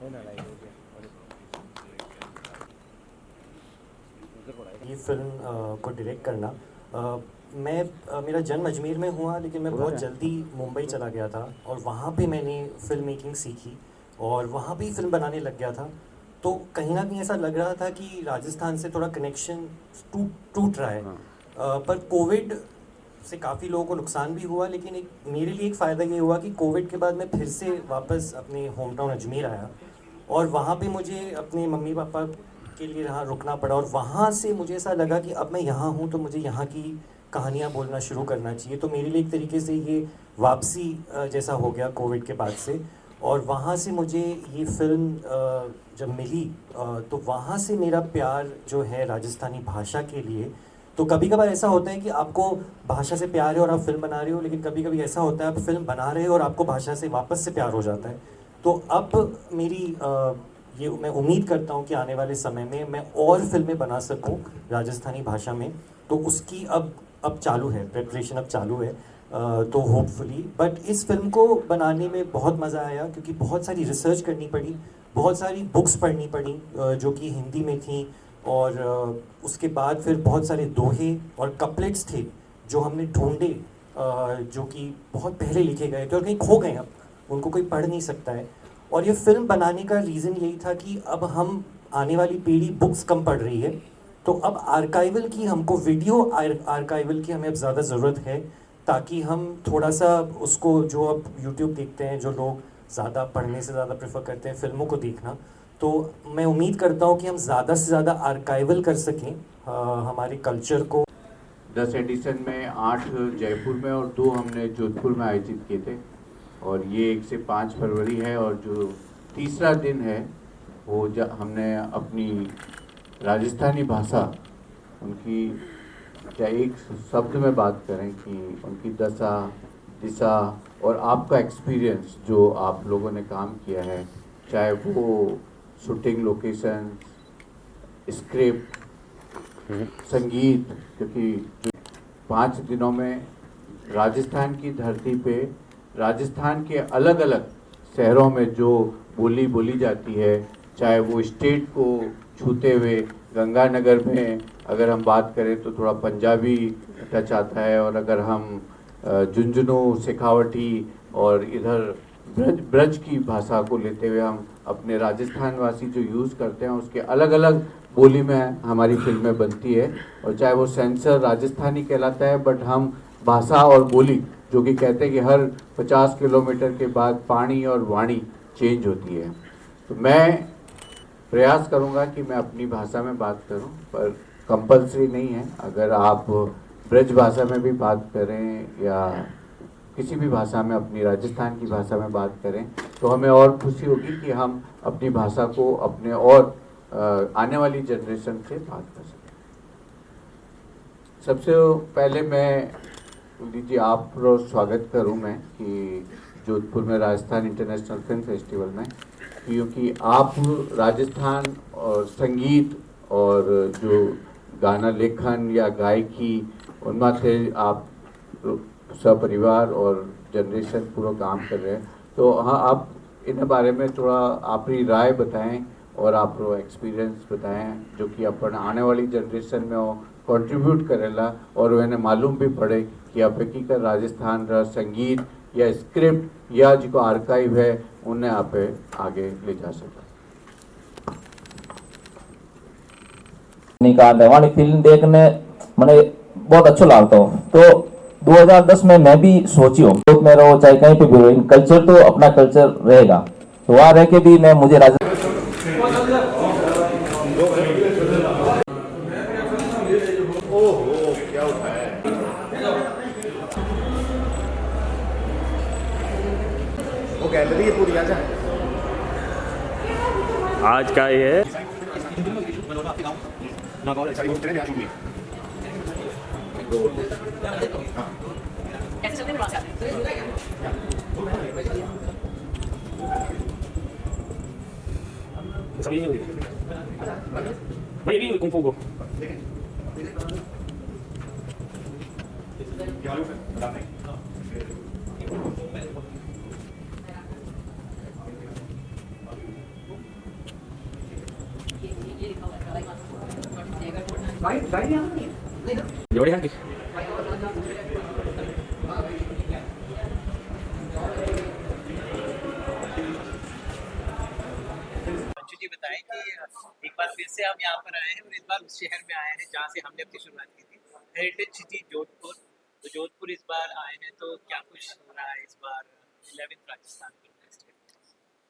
ये फिल्म को डायरेक्ट करना मेरा जन्म अजमेर में हुआ, लेकिन मैं बहुत जल्दी मुंबई चला गया था और वहाँ पे मैंने फिल्म मेकिंग सीखी और वहाँ पे ही फिल्म बनाने लग गया था। तो कहीं ना कहीं ऐसा लग रहा था कि राजस्थान से थोड़ा कनेक्शन टूट रहा है। पर कोविड से काफ़ी लोगों को नुकसान भी हुआ, लेकिन मेरे लिए एक फ़ायदा ये हुआ कि कोविड के बाद मैं फिर से वापस अपने होम टाउन अजमेर आया और वहाँ पे मुझे अपने मम्मी पापा के लिए यहाँ रुकना पड़ा और वहाँ से मुझे ऐसा लगा कि अब मैं यहाँ हूँ तो मुझे यहाँ की कहानियाँ बोलना शुरू करना चाहिए। तो मेरे लिए एक तरीके से ये वापसी जैसा हो गया कोविड के बाद से। और वहाँ से मुझे ये फिल्म जब मिली तो वहाँ से मेरा प्यार जो है राजस्थानी भाषा के लिए। तो कभी कभार ऐसा होता है कि आपको भाषा से प्यार है और आप फिल्म बना रहे हो, लेकिन कभी कभी ऐसा होता है आप फिल्म बना रहे हो और आपको भाषा से वापस से प्यार हो जाता है। तो अब मेरी ये मैं उम्मीद करता हूँ कि आने वाले समय में मैं और फिल्में बना सकूँ राजस्थानी भाषा में। तो उसकी अब चालू है, प्रेपरेशन अब चालू है। तो होपफुली, बट इस फिल्म को बनाने में बहुत मज़ा आया क्योंकि बहुत सारी रिसर्च करनी पड़ी, बहुत सारी बुक्स पढ़नी पड़ी जो कि हिंदी में थी। और उसके बाद फिर बहुत सारे दोहे और कपलेट्स थे जो हमने ढूंढे, जो कि बहुत पहले लिखे गए थे और कहीं खो गए, अब उनको कोई पढ़ नहीं सकता है। और ये फिल्म बनाने का रीज़न यही था कि अब हम आने वाली पीढ़ी बुक्स कम पढ़ रही है, तो अब आर्काइवल की, हमको वीडियो आर्काइवल की हमें अब ज़्यादा ज़रूरत है, ताकि हम थोड़ा सा उसको, जो अब यूट्यूब देखते हैं जो लोग, ज़्यादा पढ़ने से ज़्यादा प्रेफर करते हैं फिल्मों को देखना, तो मैं उम्मीद करता हूँ कि हम ज़्यादा से ज़्यादा आर्काइवल कर सकें हमारे कल्चर को। 10 एडिशन में 8 जयपुर में और 2 हमने जोधपुर में आयोजित किए थे और ये 1 से 5 फरवरी है। और जो तीसरा दिन है वो हमने अपनी राजस्थानी भाषा, उनकी क्या एक शब्द में बात करें कि उनकी दशा दिशा और आपका एक्सपीरियंस जो आप लोगों ने काम किया है, चाहे वो शूटिंग लोकेशन, स्क्रिप्ट, संगीत, क्योंकि 5 दिनों में राजस्थान की धरती पे राजस्थान के अलग अलग शहरों में जो बोली बोली जाती है, चाहे वो स्टेट को छूते हुए गंगानगर में अगर हम बात करें तो थोड़ा पंजाबी टच आता है, और अगर हम झुंझुनू, शेखावटी और इधर ब्रज की भाषा को लेते हुए हम अपने राजस्थान वासी जो यूज़ करते हैं उसके अलग अलग बोली में हमारी फिल्में बनती है। और चाहे वो सेंसर राजस्थानी कहलाता है, बट हम भाषा और बोली, जो कि कहते हैं कि हर 50 किलोमीटर के बाद पानी और वाणी चेंज होती है। तो मैं प्रयास करूंगा कि मैं अपनी भाषा में बात करूं, पर कंपलसरी नहीं है। अगर आप ब्रज भाषा में भी बात करें या किसी भी भाषा में, अपनी राजस्थान की भाषा में बात करें, तो हमें और खुशी होगी कि हम अपनी भाषा को अपने और आने वाली जनरेशन से बात कर सकें। सबसे पहले मैं दीजिए आप स्वागत करूं मैं कि जोधपुर में राजस्थान इंटरनेशनल फिल्म फेस्टिवल में, क्योंकि आप राजस्थान और संगीत और जो गाना लेखन या गायकी, उनमें से आप सपरिवार और जनरेशन पूरा काम कर रहे हैं। तो हाँ, आप इन बारे में थोड़ा अपनी राय बताएं और आप एक्सपीरियंस बताएं जो कि अपन आने वाली जनरेशन में वो कंट्रीब्यूट करेला और उन्हें मालूम भी पड़े कि आप हकीकत राजस्थान का संगीत या स्क्रिप्ट या जो आर्काइव है उन्हें आप आगे ले जा सकें। निकाल वाली फिल्म देखने मैंने बहुत अच्छा लगता हो। तो 2010 में मैं भी सोची हूँ तो मेरा वो चाहे कहीं पे भी कल्चर, तो अपना कल्चर रहेगा, तो वहाँ रह के भी मैं मुझे वो गैलरी है पूरी, आजा। आज का ये है भाई भी कुंफू को जोड़े आगे अंशु जी बताएं कि एक बार फिर से हम यहाँ पर आए हैं और इस बार उस शहर में आए हैं जहाँ से हमने अपनी शुरुआत की थी, हेरिटेज सिटी जोधपुर। तो जोधपुर इस बार आए हैं, तो क्या कुछ हो रहा है इस बार 11th राजस्थान फिल्म फेस्टिवल?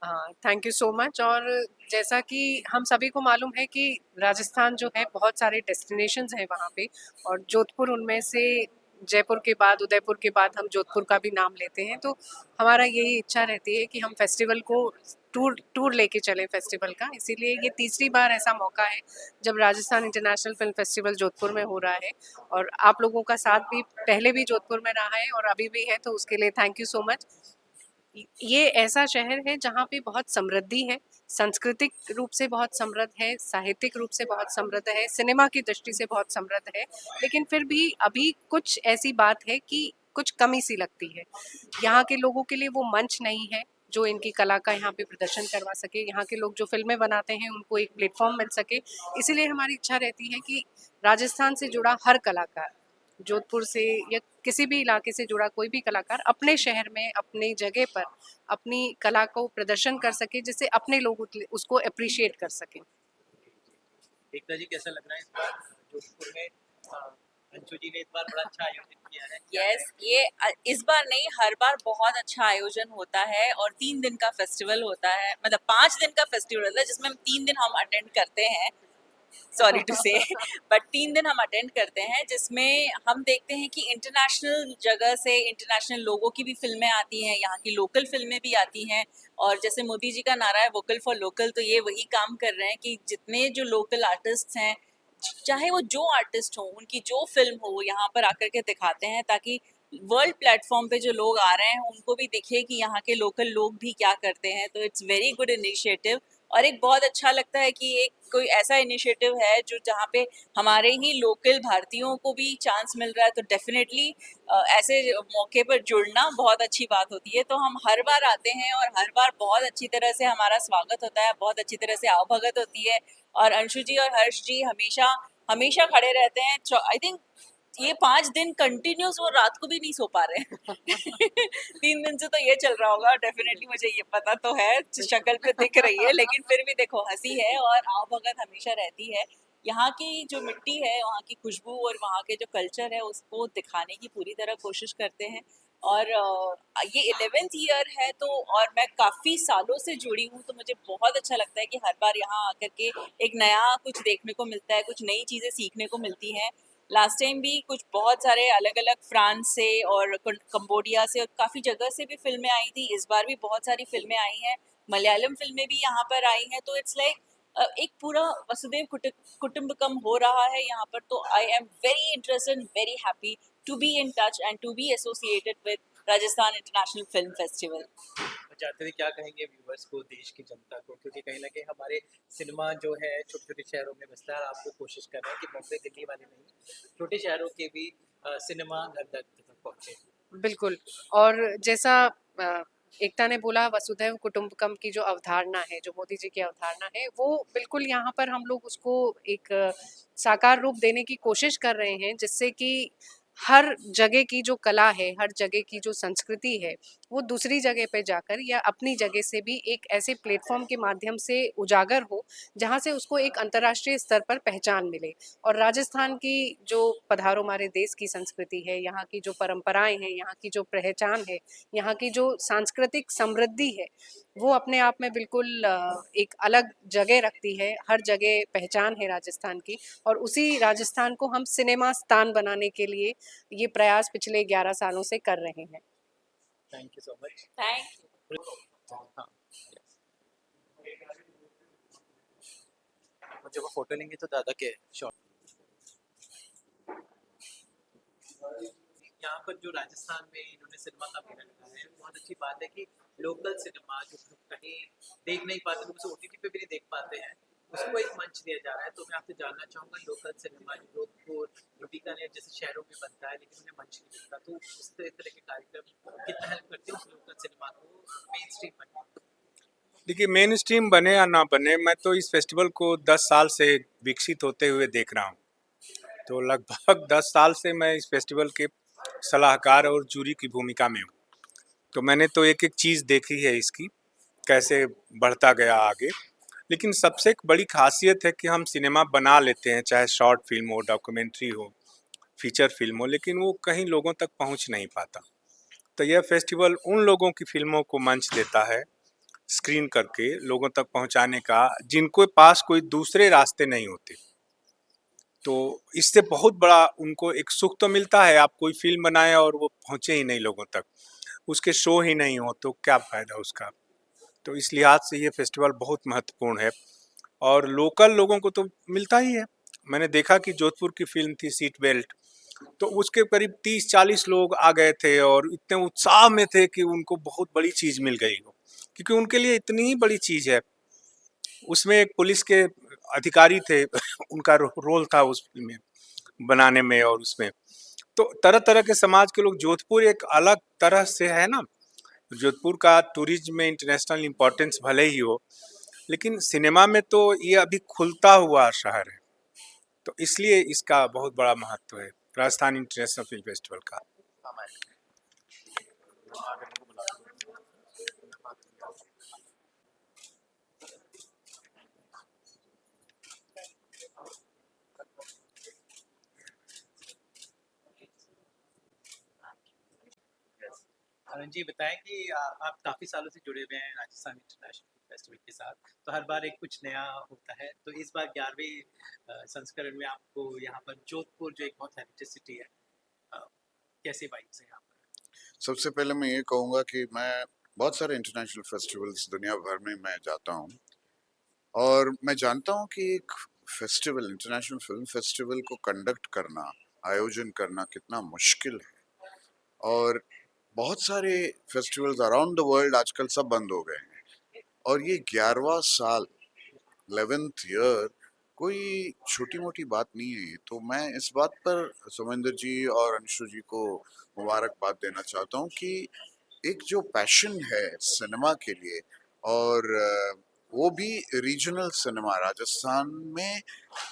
हाँ, थैंक यू सो मच। और जैसा कि हम सभी को मालूम है कि राजस्थान जो है बहुत सारे डेस्टिनेशंस हैं वहाँ पे, और जोधपुर उनमें से जयपुर के बाद, उदयपुर के बाद हम जोधपुर का भी नाम लेते हैं। तो हमारा यही इच्छा रहती है कि हम फेस्टिवल को टूर लेके चलें फेस्टिवल का। इसीलिए ये तीसरी बार ऐसा मौका है जब Rajasthan international film festival Jodhpur में हो रहा है, और आप लोगों का साथ भी पहले भी जोधपुर में रहा है और अभी भी है, तो उसके लिए थैंक यू सो मच। ये ऐसा शहर है जहाँ पे बहुत समृद्धि है, सांस्कृतिक रूप से बहुत समृद्ध है, साहित्यिक रूप से बहुत समृद्ध है, सिनेमा की दृष्टि से बहुत समृद्ध है, लेकिन फिर भी अभी कुछ ऐसी बात है कि कुछ कमी सी लगती है। यहाँ के लोगों के लिए वो मंच नहीं है जो इनकी कला का यहाँ पे प्रदर्शन करवा सके, यहाँ के लोग जो फिल्में बनाते हैं उनको एक प्लेटफॉर्म मिल सके। इसीलिए हमारी इच्छा रहती है कि राजस्थान से जुड़ा हर कलाकार, जोधपुर से या किसी भी इलाके से जुड़ा कोई भी कलाकार अपने शहर में, अपनी जगह पर अपनी कला को प्रदर्शन कर सके, जिससे अपने लोग उसको अप्रिशिएट कर सकें। एकता जी, कैसा लग रहा है इस बार जोधपुर में? अंशु जी ने इस बार बड़ा अच्छा आयोजन किया है। यस, ये इस बार नहीं, हर बार बहुत अच्छा आयोजन होता है और 3 दिन का फेस्टिवल होता है, मतलब 5 दिन का फेस्टिवल होता है जिसमें 3 दिन हम अटेंड करते हैं, सॉरी टू से, बट 3 दिन हम अटेंड करते हैं, जिसमें हम देखते हैं कि इंटरनेशनल जगह से इंटरनेशनल लोगों की भी फिल्में आती हैं, यहाँ की लोकल फिल्में भी आती हैं। और जैसे मोदी जी का नारा है वोकल फॉर लोकल, तो ये वही काम कर रहे हैं कि जितने जो लोकल आर्टिस्ट हैं, चाहे वो जो आर्टिस्ट हो, उनकी जो फिल्म हो, वो यहाँ पर आकर के दिखाते हैं, ताकि वर्ल्ड प्लेटफॉर्म पे जो लोग आ रहे हैं उनको भी दिखे कि यहाँ के लोकल लोग भी क्या करते हैं। तो इट्स वेरी गुड इनिशिएटिव, और एक बहुत अच्छा लगता है कि एक कोई ऐसा इनिशिएटिव है जो जहाँ पे हमारे ही लोकल भारतीयों को भी चांस मिल रहा है। तो डेफिनेटली ऐसे मौके पर जुड़ना बहुत अच्छी बात होती है। तो हम हर बार आते हैं और हर बार बहुत अच्छी तरह से हमारा स्वागत होता है, बहुत अच्छी तरह से आवभगत होती है, और अंशु जी और हर्ष जी हमेशा हमेशा खड़े रहते हैं। आई थिंक ये 5 दिन कंटिन्यूस वो रात को भी नहीं सो पा रहे हैं 3 दिन से तो ये चल रहा होगा डेफिनेटली, मुझे ये पता तो है, शक्ल पे दिख रही है, लेकिन फिर भी देखो हंसी है और आवभगत हमेशा रहती है। यहाँ की जो मिट्टी है, वहाँ की खुशबू और वहाँ के जो कल्चर है, उसको दिखाने की पूरी तरह कोशिश करते हैं। और ये 11th ईयर है, तो और मैं काफ़ी सालों से जुड़ी हूँ, तो मुझे बहुत अच्छा लगता है कि हर बार यहाँ आकर के एक नया कुछ देखने को मिलता है, कुछ नई चीज़ें सीखने को मिलती हैं। लास्ट टाइम भी कुछ बहुत सारे अलग अलग फ्रांस से और कंबोडिया से और काफ़ी जगह से भी फिल्में आई थी। इस बार भी बहुत सारी फिल्में आई हैं, मलयालम फिल्में भी यहाँ पर आई हैं। तो इट्स लाइक एक पूरा वसुदेव कुटुंबकम हो रहा है यहाँ पर। तो I am very interested, very happy to be in touch and to be associated with Rajasthan international film Festival. जाते हुए क्या कहेंगे व्यूवर्स को, देश की जनता को, क्योंकि कहीं ना कहीं हमारे सिनेमा जो है छोटे छोटे शहरों में बसता है, आपको कोशिश कर रहे हैं कि मुंबई दिल्ली वाले नहीं, छोटे शहरों के भी सिनेमा घर तक पहुँचे। बिल्कुल। और जैसा एकता ने बोला, वसुधैव कुटुंबकम की जो अवधारणा है, जो मोदी जी की अवधारणा है, वो बिल्कुल यहाँ पर हम लोग उसको एक साकार रूप देने की कोशिश कर रहे हैं, जिससे कि हर जगह की जो कला है, हर जगह की जो संस्कृति है, वो दूसरी जगह पे जाकर या अपनी जगह से भी एक ऐसे प्लेटफॉर्म के माध्यम से उजागर हो, जहाँ से उसको एक अंतर्राष्ट्रीय स्तर पर पहचान मिले। और राजस्थान की जो पधारो हमारे देश की संस्कृति है, यहाँ की जो परंपराएं हैं, यहाँ की जो पहचान है, यहाँ की जो सांस्कृतिक समृद्धि है, वो अपने आप में बिल्कुल एक अलग जगह रखती है। हर जगह पहचान है राजस्थान की, और उसी राजस्थान को हम सिनेमा स्थान बनाने के लिए ये प्रयास पिछले 11 सालों से कर रहे हैं। Thank you so much. Thank हाँ, जब वो फोटो लेंगे तो दादा के शॉट। यहाँ पर जो राजस्थान में इन्होंने सिनेमा का मेला लगाया है, बहुत अच्छी बात है कि लोकल सिनेमा जो कहीं देख नहीं पाते, लोग उसे OTT पे भी नहीं देख पाते हैं, उसको एक मंच दिया जा रहा है। तो मैं आपसे जानना चाहूँगा, लोकल सिनेमा जोधपुर, बीकानेर जैसे शहरों में बनता है लेकिन उन्हें मंच नहीं मिलता, तो इस तरह के कार्यक्रम कितना हेल्प करते हैं उस लोकल सिनेमा को मेन स्ट्रीम बनने? देखिए, मेन स्ट्रीम बने या ना बने, मैं तो इस फेस्टिवल को 10 साल से विकसित होते हुए देख रहा हूँ। तो लगभग 10 साल से मैं इस फेस्टिवल के सलाहकार और जूरी की भूमिका में हूँ। तो मैंने तो एक-एक चीज़ देखी है इसकी, कैसे बढ़ता गया आगे। लेकिन सबसे एक बड़ी ख़ासियत है कि हम सिनेमा बना लेते हैं, चाहे शॉर्ट फ़िल्म हो, डॉक्यूमेंट्री हो, फ़ीचर फ़िल्म हो, लेकिन वो कहीं लोगों तक पहुँच नहीं पाता। तो यह फेस्टिवल उन लोगों की फ़िल्मों को मंच देता है, स्क्रीन करके लोगों तक पहुँचाने का, जिनके पास कोई दूसरे रास्ते नहीं होते। तो इससे बहुत बड़ा उनको एक सुख तो मिलता है, आप कोई फ़िल्म बनाएँ और वो पहुँचे ही नहीं लोगों तक, उसके शो ही नहीं हो तो क्या फ़ायदा उसका। तो इस लिहाज से ये फेस्टिवल बहुत महत्वपूर्ण है और लोकल लोगों को तो मिलता ही है। मैंने देखा कि जोधपुर की फ़िल्म थी सीट बेल्ट, तो उसके करीब 30-40 लोग आ गए थे और इतने उत्साह में थे कि उनको बहुत बड़ी चीज़ मिल गई हो, क्योंकि उनके लिए इतनी ही बड़ी चीज़ है। उसमें एक पुलिस के अधिकारी थे उनका रोल था उस फ़िल्म में बनाने में और उसमें। तो तरह-तरह के समाज के लोग, जोधपुर एक अलग तरह से है ना, जोधपुर का टूरिज़्म में इंटरनेशनल इम्पोर्टेंस भले ही हो, लेकिन सिनेमा में तो ये अभी खुलता हुआ शहर है। तो इसलिए इसका बहुत बड़ा महत्व है, राजस्थान इंटरनेशनल फ़िल्म फेस्टिवल का। आनंद जी बताएं कि आप काफ़ी सालों से जुड़े हुए हैं राजस्थान इंटरनेशनल फेस्टिवल के साथ, तो हर बार एक कुछ नया होता है। तो इस बार 11वें संस्करण में आपको यहाँ पर जोधपुर जो एक बहुत हेरिटेज सिटी है, अ, कैसे वाइब्स है यहाँ पर? सबसे पहले मैं ये कहूँगा कि मैं बहुत सारे इंटरनेशनल फेस्टिवल्स दुनिया भर में मैं जाता हूँ और मैं जानता हूँ कि एक फेस्टिवल, इंटरनेशनल फिल्म फेस्टिवल को कंडक्ट करना, आयोजन करना कितना मुश्किल है। और बहुत सारे फेस्टिवल्स अराउंड द वर्ल्ड आजकल सब बंद हो गए हैं और ये 11वां साल, 11th ईयर कोई छोटी मोटी बात नहीं है। तो मैं इस बात पर सुमेंद्र जी और अंशु जी को मुबारकबाद देना चाहता हूँ कि एक जो पैशन है सिनेमा के लिए और वो भी रीजनल सिनेमा राजस्थान में,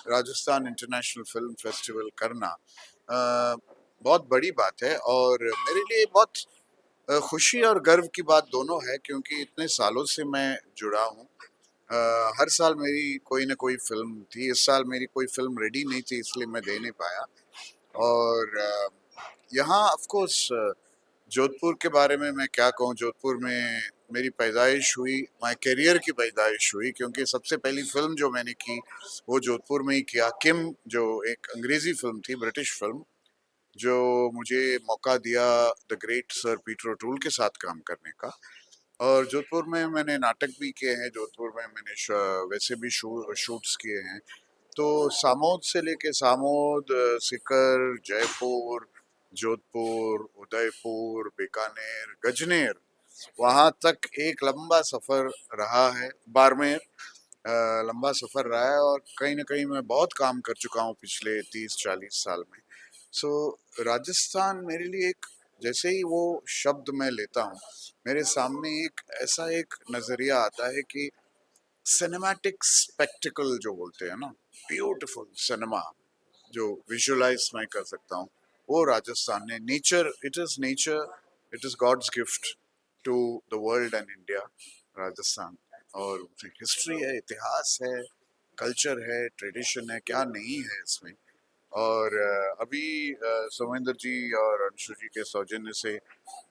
राजस्थान इंटरनेशनल फिल्म फेस्टिवल करना बहुत बड़ी बात है और मेरे लिए बहुत खुशी और गर्व की बात दोनों है, क्योंकि इतने सालों से मैं जुड़ा हूँ। हर साल मेरी कोई ना कोई फिल्म थी। इस साल मेरी कोई फिल्म रेडी नहीं थी, इसलिए मैं दे नहीं पाया। और यहाँ ऑफ कोर्स जोधपुर के बारे में मैं क्या कहूँ, जोधपुर में मेरी पैदाइश हुई, माय करियर की पैदाइश हुई, क्योंकि सबसे पहली फिल्म जो मैंने की वो जोधपुर में ही किया। किम जो एक अंग्रेजी फिल्म थी, ब्रिटिश फिल्म, जो मुझे मौका दिया the great sir Peter O'Toole के साथ काम करने का। और जोधपुर में मैंने नाटक भी किए हैं, जोधपुर में मैंने वैसे भी शूट्स किए हैं। तो सामोद से लेके सामोद, सीकर, जयपुर, जोधपुर, उदयपुर, बीकानेर, गजनेर, वहाँ तक एक लंबा सफ़र रहा है। बाड़मेर लंबा सफ़र रहा है और कहीं ना कहीं मैं बहुत काम कर चुका हूँ पिछले 30-40 साल में। सो राजस्थान मेरे लिए एक, जैसे ही वो शब्द मैं लेता हूँ, मेरे सामने एक ऐसा एक नज़रिया आता है कि सिनेमैटिक स्पेक्टिकल जो बोलते हैं ना, ब्यूटीफुल सिनेमा जो विजुअलाइज मैं कर सकता हूँ, वो राजस्थान ने, nature, nature, it is God's gift to the world and India, Rajasthan. और हिस्ट्री है, इतिहास है, कल्चर है, ट्रेडिशन है, क्या नहीं है इसमें। और अभी सुमेंद्र जी और अंशु जी के सौजन्य से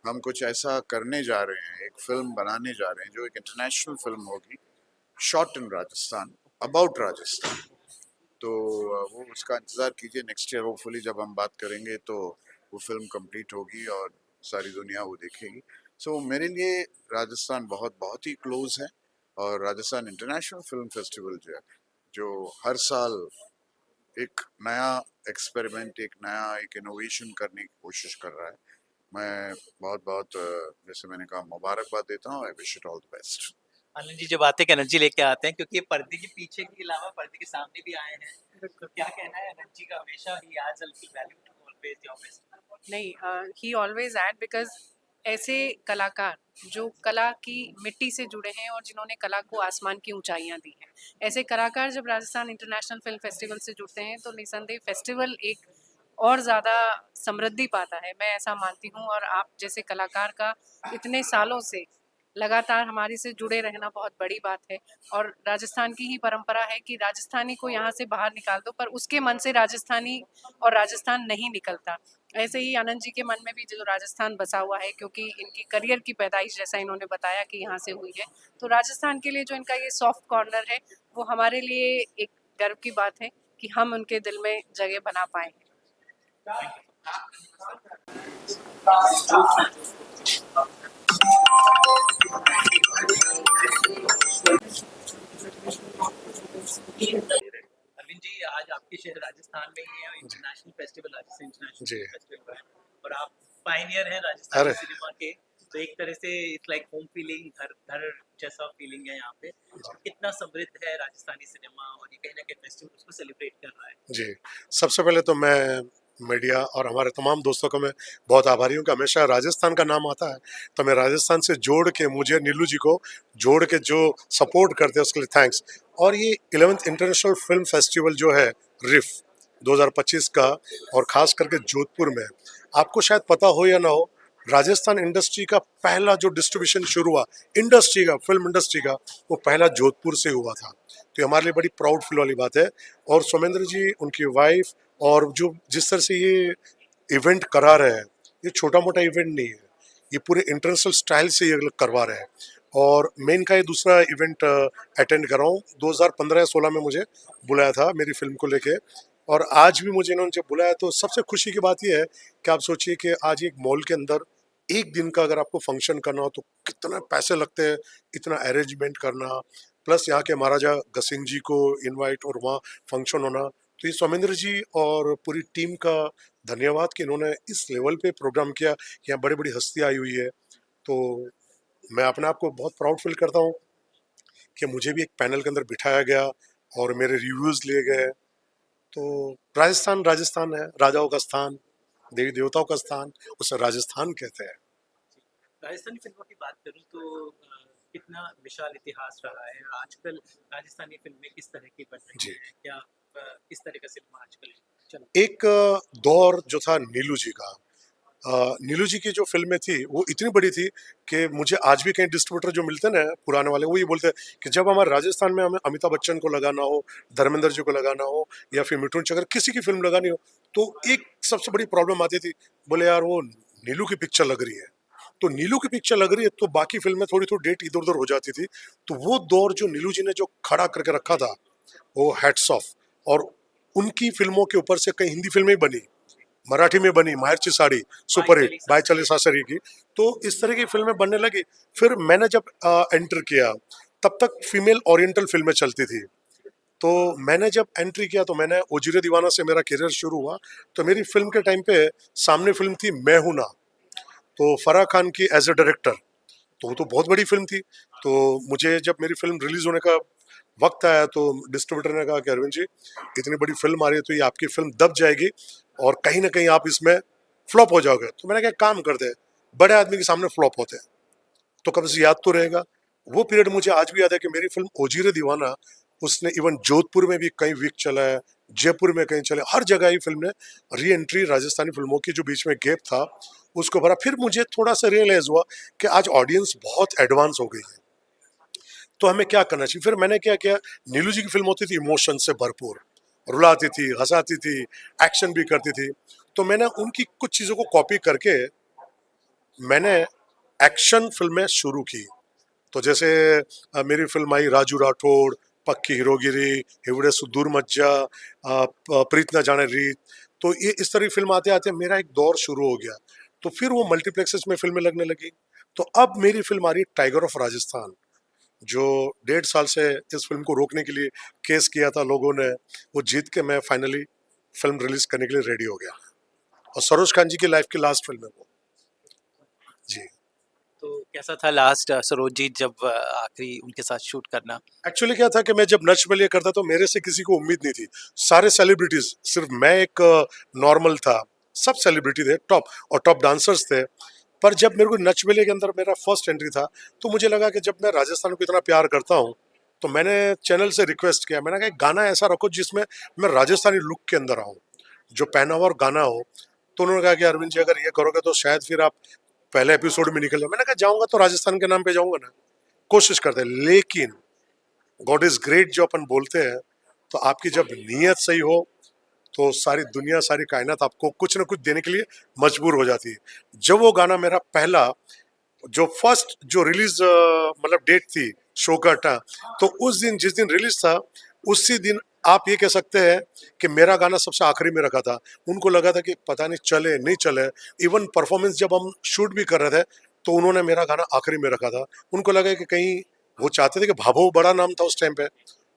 हम कुछ ऐसा करने जा रहे हैं, एक फिल्म बनाने जा रहे हैं जो एक इंटरनेशनल फिल्म होगी, shot in Rajasthan, about Rajasthan. तो वो उसका इंतज़ार कीजिए, नेक्स्ट ईयर होपफुली जब हम बात करेंगे तो वो फिल्म कंप्लीट होगी और सारी दुनिया वो देखेगी। सो मेरे लिए राजस्थान बहुत बहुत ही क्लोज है और राजस्थान इंटरनेशनल फिल्म फेस्टिवल जो है, जो हर साल एक नया एक्सपेरिमेंट, एक नया एक इनोवेशन करने की कोशिश कर रहा है। मैं बहुत बहुत जैसे मैंने कहा, मुबारकबाद देता हूँ। I wish it all the best. Anand ji जो बातें एनर्जी लेके आते हैं, क्योंकि ये पर्दे के पीछे के अलावा पर्दे के सामने भी आए हैं, तो क्या कहना है आनंद जी का? हमेशा ही as a little value to always your best. नहीं, he always add because ऐसे कलाकार जो कला की मिट्टी से जुड़े हैं और जिन्होंने कला को आसमान की ऊंचाइयां दी हैं, ऐसे कलाकार जब राजस्थान इंटरनेशनल फिल्म फेस्टिवल से जुड़ते हैं तो निसंदेह फेस्टिवल एक और ज़्यादा समृद्धि पाता है, मैं ऐसा मानती हूँ। और आप जैसे कलाकार का इतने सालों से लगातार हमारे से जुड़े रहना बहुत बड़ी बात है। और राजस्थान की ही परंपरा है कि राजस्थानी को यहाँ से बाहर निकाल दो पर उसके मन से राजस्थानी और राजस्थान नहीं निकलता। ऐसे ही आनंद जी के मन में भी जो राजस्थान बसा हुआ है, क्योंकि इनकी करियर की पैदाइश जैसा इन्होंने बताया कि यहाँ से हुई है, तो राजस्थान के लिए जो इनका ये सॉफ्ट कॉर्नर है वो हमारे लिए एक गर्व की बात है कि हम उनके दिल में जगह बना पाए हैं। अरविंद जी, आज आपके शहर राजस्थान में ही है इंटरनेशनल फेस्टिवल, राजस्थान इंटरनेशनल जी। फेस्टिवल है और आप पायनियर हैं राजस्थानी अरे। सिनेमा के। तो एक तरह से इट्स लाइक होम फीलिंग, घर घर जैसा फीलिंग है यहाँ पे। कितना समृद्ध है राजस्थानी सिनेमा और ये कहीं ना कहीं फेस्टिवल उसको सेलिब्रेट कर रहा है। जी, सबसे पहले तो मैं मीडिया और हमारे तमाम दोस्तों का मैं बहुत आभारी हूँ कि हमेशा राजस्थान का नाम आता है तो मैं राजस्थान से जोड़ के, मुझे नीलू जी को जोड़ के जो सपोर्ट करते हैं उसके लिए थैंक्स। और ये 11th इंटरनेशनल फिल्म फेस्टिवल जो है रिफ 2025 का, और ख़ास करके जोधपुर में, आपको शायद पता हो या ना हो, राजस्थान इंडस्ट्री का पहला जो डिस्ट्रीब्यूशन शुरू हुआ इंडस्ट्री का, फिल्म इंडस्ट्री का, वो पहला जोधपुर से हुआ था। तो ये हमारे लिए बड़ी प्राउड फील वाली बात है। और सोमेंद्र जी, उनकी वाइफ, और जो जिस तरह से ये इवेंट करा रहे हैं, ये छोटा मोटा इवेंट नहीं है, ये पूरे इंटरनेशनल स्टाइल से ये लोग करवा रहे हैं। और मैं इनका ये दूसरा इवेंट अटेंड कर रहा हूँ। 2015 या 16 में मुझे बुलाया था मेरी फिल्म को लेके, और आज भी मुझे इन्होंने जब बुलाया तो सबसे खुशी की बात यह है कि आप सोचिए कि आज एक मॉल के अंदर एक दिन का अगर आपको फंक्शन करना हो तो कितना पैसे लगते हैं, इतना अरेंजमेंट करना, प्लस यहाँ के महाराजा गसिंग जी को इनवाइट और वहाँ फंक्शन होना। तो ये सोमेंद्र जी और पूरी टीम का धन्यवाद कि इन्होंने इस लेवल पे प्रोग्राम किया। यहाँ बड़ी बड़ी हस्तियाँ आई हुई है, तो मैं अपने आप को बहुत प्राउड फील करता हूँ कि मुझे भी एक पैनल के अंदर बिठाया गया और मेरे रिव्यूज़ लिए गए। तो राजस्थान राजस्थान है, राजाओं का स्थान, देवी देवताओं का स्थान, उसे राजस्थान कहते हैं। राजस्थानी फिल्मों की बात करूँ तो कितना विशाल इतिहास रहा है। आजकल राजस्थानी फिल्में किस तरह की बन रही जी। हैं, क्या किस तरह का सिनेमा आजकल चल। एक दौर जो था नीलू जी का, नीलू जी की जो फिल्में थी वो इतनी बड़ी थी कि मुझे आज भी कई डिस्ट्रीब्यूटर जो मिलते हैं ना पुराने वाले, वो ये बोलते हैं कि जब हमारे राजस्थान में हमें अमिताभ बच्चन को लगाना हो, धर्मेंद्र जी को लगाना हो, या फिर मिठुन चक्र, किसी की फिल्म लगानी हो, तो एक सबसे बड़ी प्रॉब्लम आती थी, बोले यार वो नीलू की पिक्चर लग रही है। तो नीलू की पिक्चर लग रही है तो बाकी फिल्में थोड़ी थोड़ी डेट इधर उधर हो जाती थी। तो वो दौर जो नीलू जी ने जो खड़ा करके रखा था, वो हैट्स ऑफ। और उनकी फिल्मों के ऊपर से कई हिंदी फिल्में बनी, मराठी में बनी, माहेरची साड़ी सुपरहिट, बाई चली सासरी की। तो इस तरह की फिल्में बनने लगी। फिर मैंने जब एंटर किया, तब तक फीमेल ओरिएंटल फिल्में चलती थी। तो मैंने जब एंट्री किया तो मैंने ओजिरे दीवाना से मेरा करियर शुरू हुआ। तो मेरी फिल्म के टाइम पे सामने फिल्म थी मैं हूं ना, तो फराह खान की एज ए डायरेक्टर, तो वो तो बहुत बड़ी फिल्म थी। तो मुझे जब मेरी फिल्म रिलीज होने का वक्त आया तो डिस्ट्रीब्यूटर ने कहा कि अरविंद जी, इतनी बड़ी फिल्म आ रही है तो ये आपकी फिल्म दब जाएगी और कहीं ना कहीं आप इसमें फ्लॉप हो जाओगे। तो मैंने कहा काम करते हैं, बड़े आदमी के सामने फ्लॉप होते हैं तो कब से याद तो रहेगा। वो पीरियड मुझे आज भी याद है कि मेरी फिल्म ओजिरे दीवाना, उसने इवन जोधपुर में भी कई वीक चला है, जयपुर में कहीं चले, हर जगह ही फिल्म ने री एंट्री राजस्थानी फिल्मों की जो बीच में गैप था उसको भरा। फिर मुझे थोड़ा सा रियलाइज हुआ कि आज ऑडियंस बहुत एडवांस हो गई है, तो हमें क्या करना चाहिए। फिर मैंने क्या किया, नीलू जी की फिल्म होती थी इमोशन से भरपूर, रुलाती थी, हंसाती थी, एक्शन भी करती थी। तो मैंने उनकी कुछ चीज़ों को कॉपी करके मैंने एक्शन फिल्में शुरू की। तो जैसे मेरी फिल्म आई राजू राठौड़, पक्की हीरोगिरी, हिवड़े सुदूर मज्जा, प्रीत न जाने रीत। तो ये इस तरह की फिल्म आते आते मेरा एक दौर शुरू हो गया। तो फिर वो मल्टीप्लेक्सेस में फिल्में लगने लगी। तो अब मेरी फिल्म आ रही है टाइगर ऑफ राजस्थान, जो 1.5 साल से इस फिल्म को रोकने के लिए केस किया था लोगों ने, वो जीत के मैं फाइनली फिल्म रिलीज करने के लिए रेडी हो गया। और सरोज खान जी की लाइफ की लास्ट फिल्म है वो। जी। तो कैसा था लास्ट सरोज जी जब आखिरी उनके साथ शूट करना? एक्चुअली क्या था कि मैं जब नच बलिए करता तो मेरे से किसी को उम्मीद नहीं थी, सारे सेलिब्रिटीज, सिर्फ मैं एक नॉर्मल था, सब सेलिब्रिटी थे, टॉप और टॉप डांसर्स थे। पर जब मेरे को नच बेले के अंदर मेरा फर्स्ट एंट्री था, तो मुझे लगा कि जब मैं राजस्थान को इतना प्यार करता हूँ, तो मैंने चैनल से रिक्वेस्ट किया, मैंने कहा एक गाना ऐसा रखो जिसमें मैं राजस्थानी लुक के अंदर आऊँ, जो पहनावा और गाना हो। तो उन्होंने कहा कि अरविंद जी अगर ये करोगे तो शायद फिर आप पहले एपिसोड में निकल जाओ। मैंने कहा जाऊंगा तो राजस्थान के नाम पे जाऊंगा ना, कोशिश करते हैं। लेकिन गॉड इज ग्रेट जो अपन बोलते हैं, तो आपकी जब नीयत सही हो तो सारी दुनिया सारी कायनात आपको कुछ ना कुछ देने के लिए मजबूर हो जाती है। जब वो गाना मेरा पहला जो फर्स्ट जो रिलीज मतलब डेट थी शो का तो उस दिन जिस दिन रिलीज था उसी दिन आप ये कह सकते हैं कि मेरा गाना सबसे आखिरी में रखा था। उनको लगा था कि पता नहीं चले नहीं चले। इवन परफॉर्मेंस जब हम शूट भी कर रहे थे तो उन्होंने मेरा गाना आखिरी में रखा था। उनको लगा कि कहीं वो चाहते थे कि भाभो बड़ा नाम था उस टाइम पे,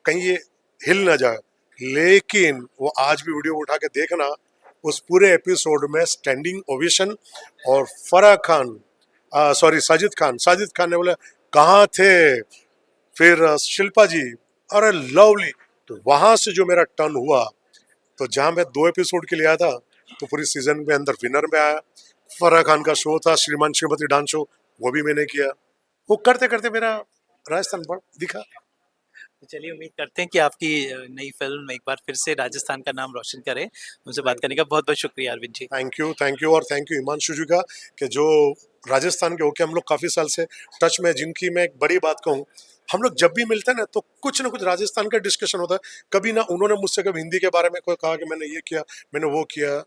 कहीं ये हिल ना जाए। लेकिन वो आज भी वीडियो उठा के देखना, उस पूरे एपिसोड में स्टैंडिंग ओवेशन। और फराह खान सॉरी साजिद खान ने बोला कहाँ थे, फिर शिल्पा जी, अरे लवली। तो वहां से जो मेरा टर्न हुआ, तो जहां मैं 2 एपिसोड के लिए आया था तो पूरी सीजन में अंदर विनर में आया। फराह खान का शो था श्रीमान श्रीमती डांस शो, वो भी मैंने किया। वो करते करते मेरा राजस्थान बढ़ दिखा। तो चलिए उम्मीद करते हैं कि आपकी नई फिल्म एक बार फिर से राजस्थान का नाम रोशन करे। उनसे बात करने का बहुत बहुत शुक्रिया अरविंद जी। थैंक यू और थैंक यू हिमांशु जी का, कि जो राजस्थान के होके हम लोग काफ़ी साल से टच में, जिनकी मैं एक बड़ी बात कहूँ, हम लोग जब भी मिलते हैं ना तो कुछ ना कुछ राजस्थान का डिस्कशन होता है। कभी ना उन्होंने मुझसे कभी हिंदी के बारे में कोई कहा कि मैंने ये किया मैंने वो किया,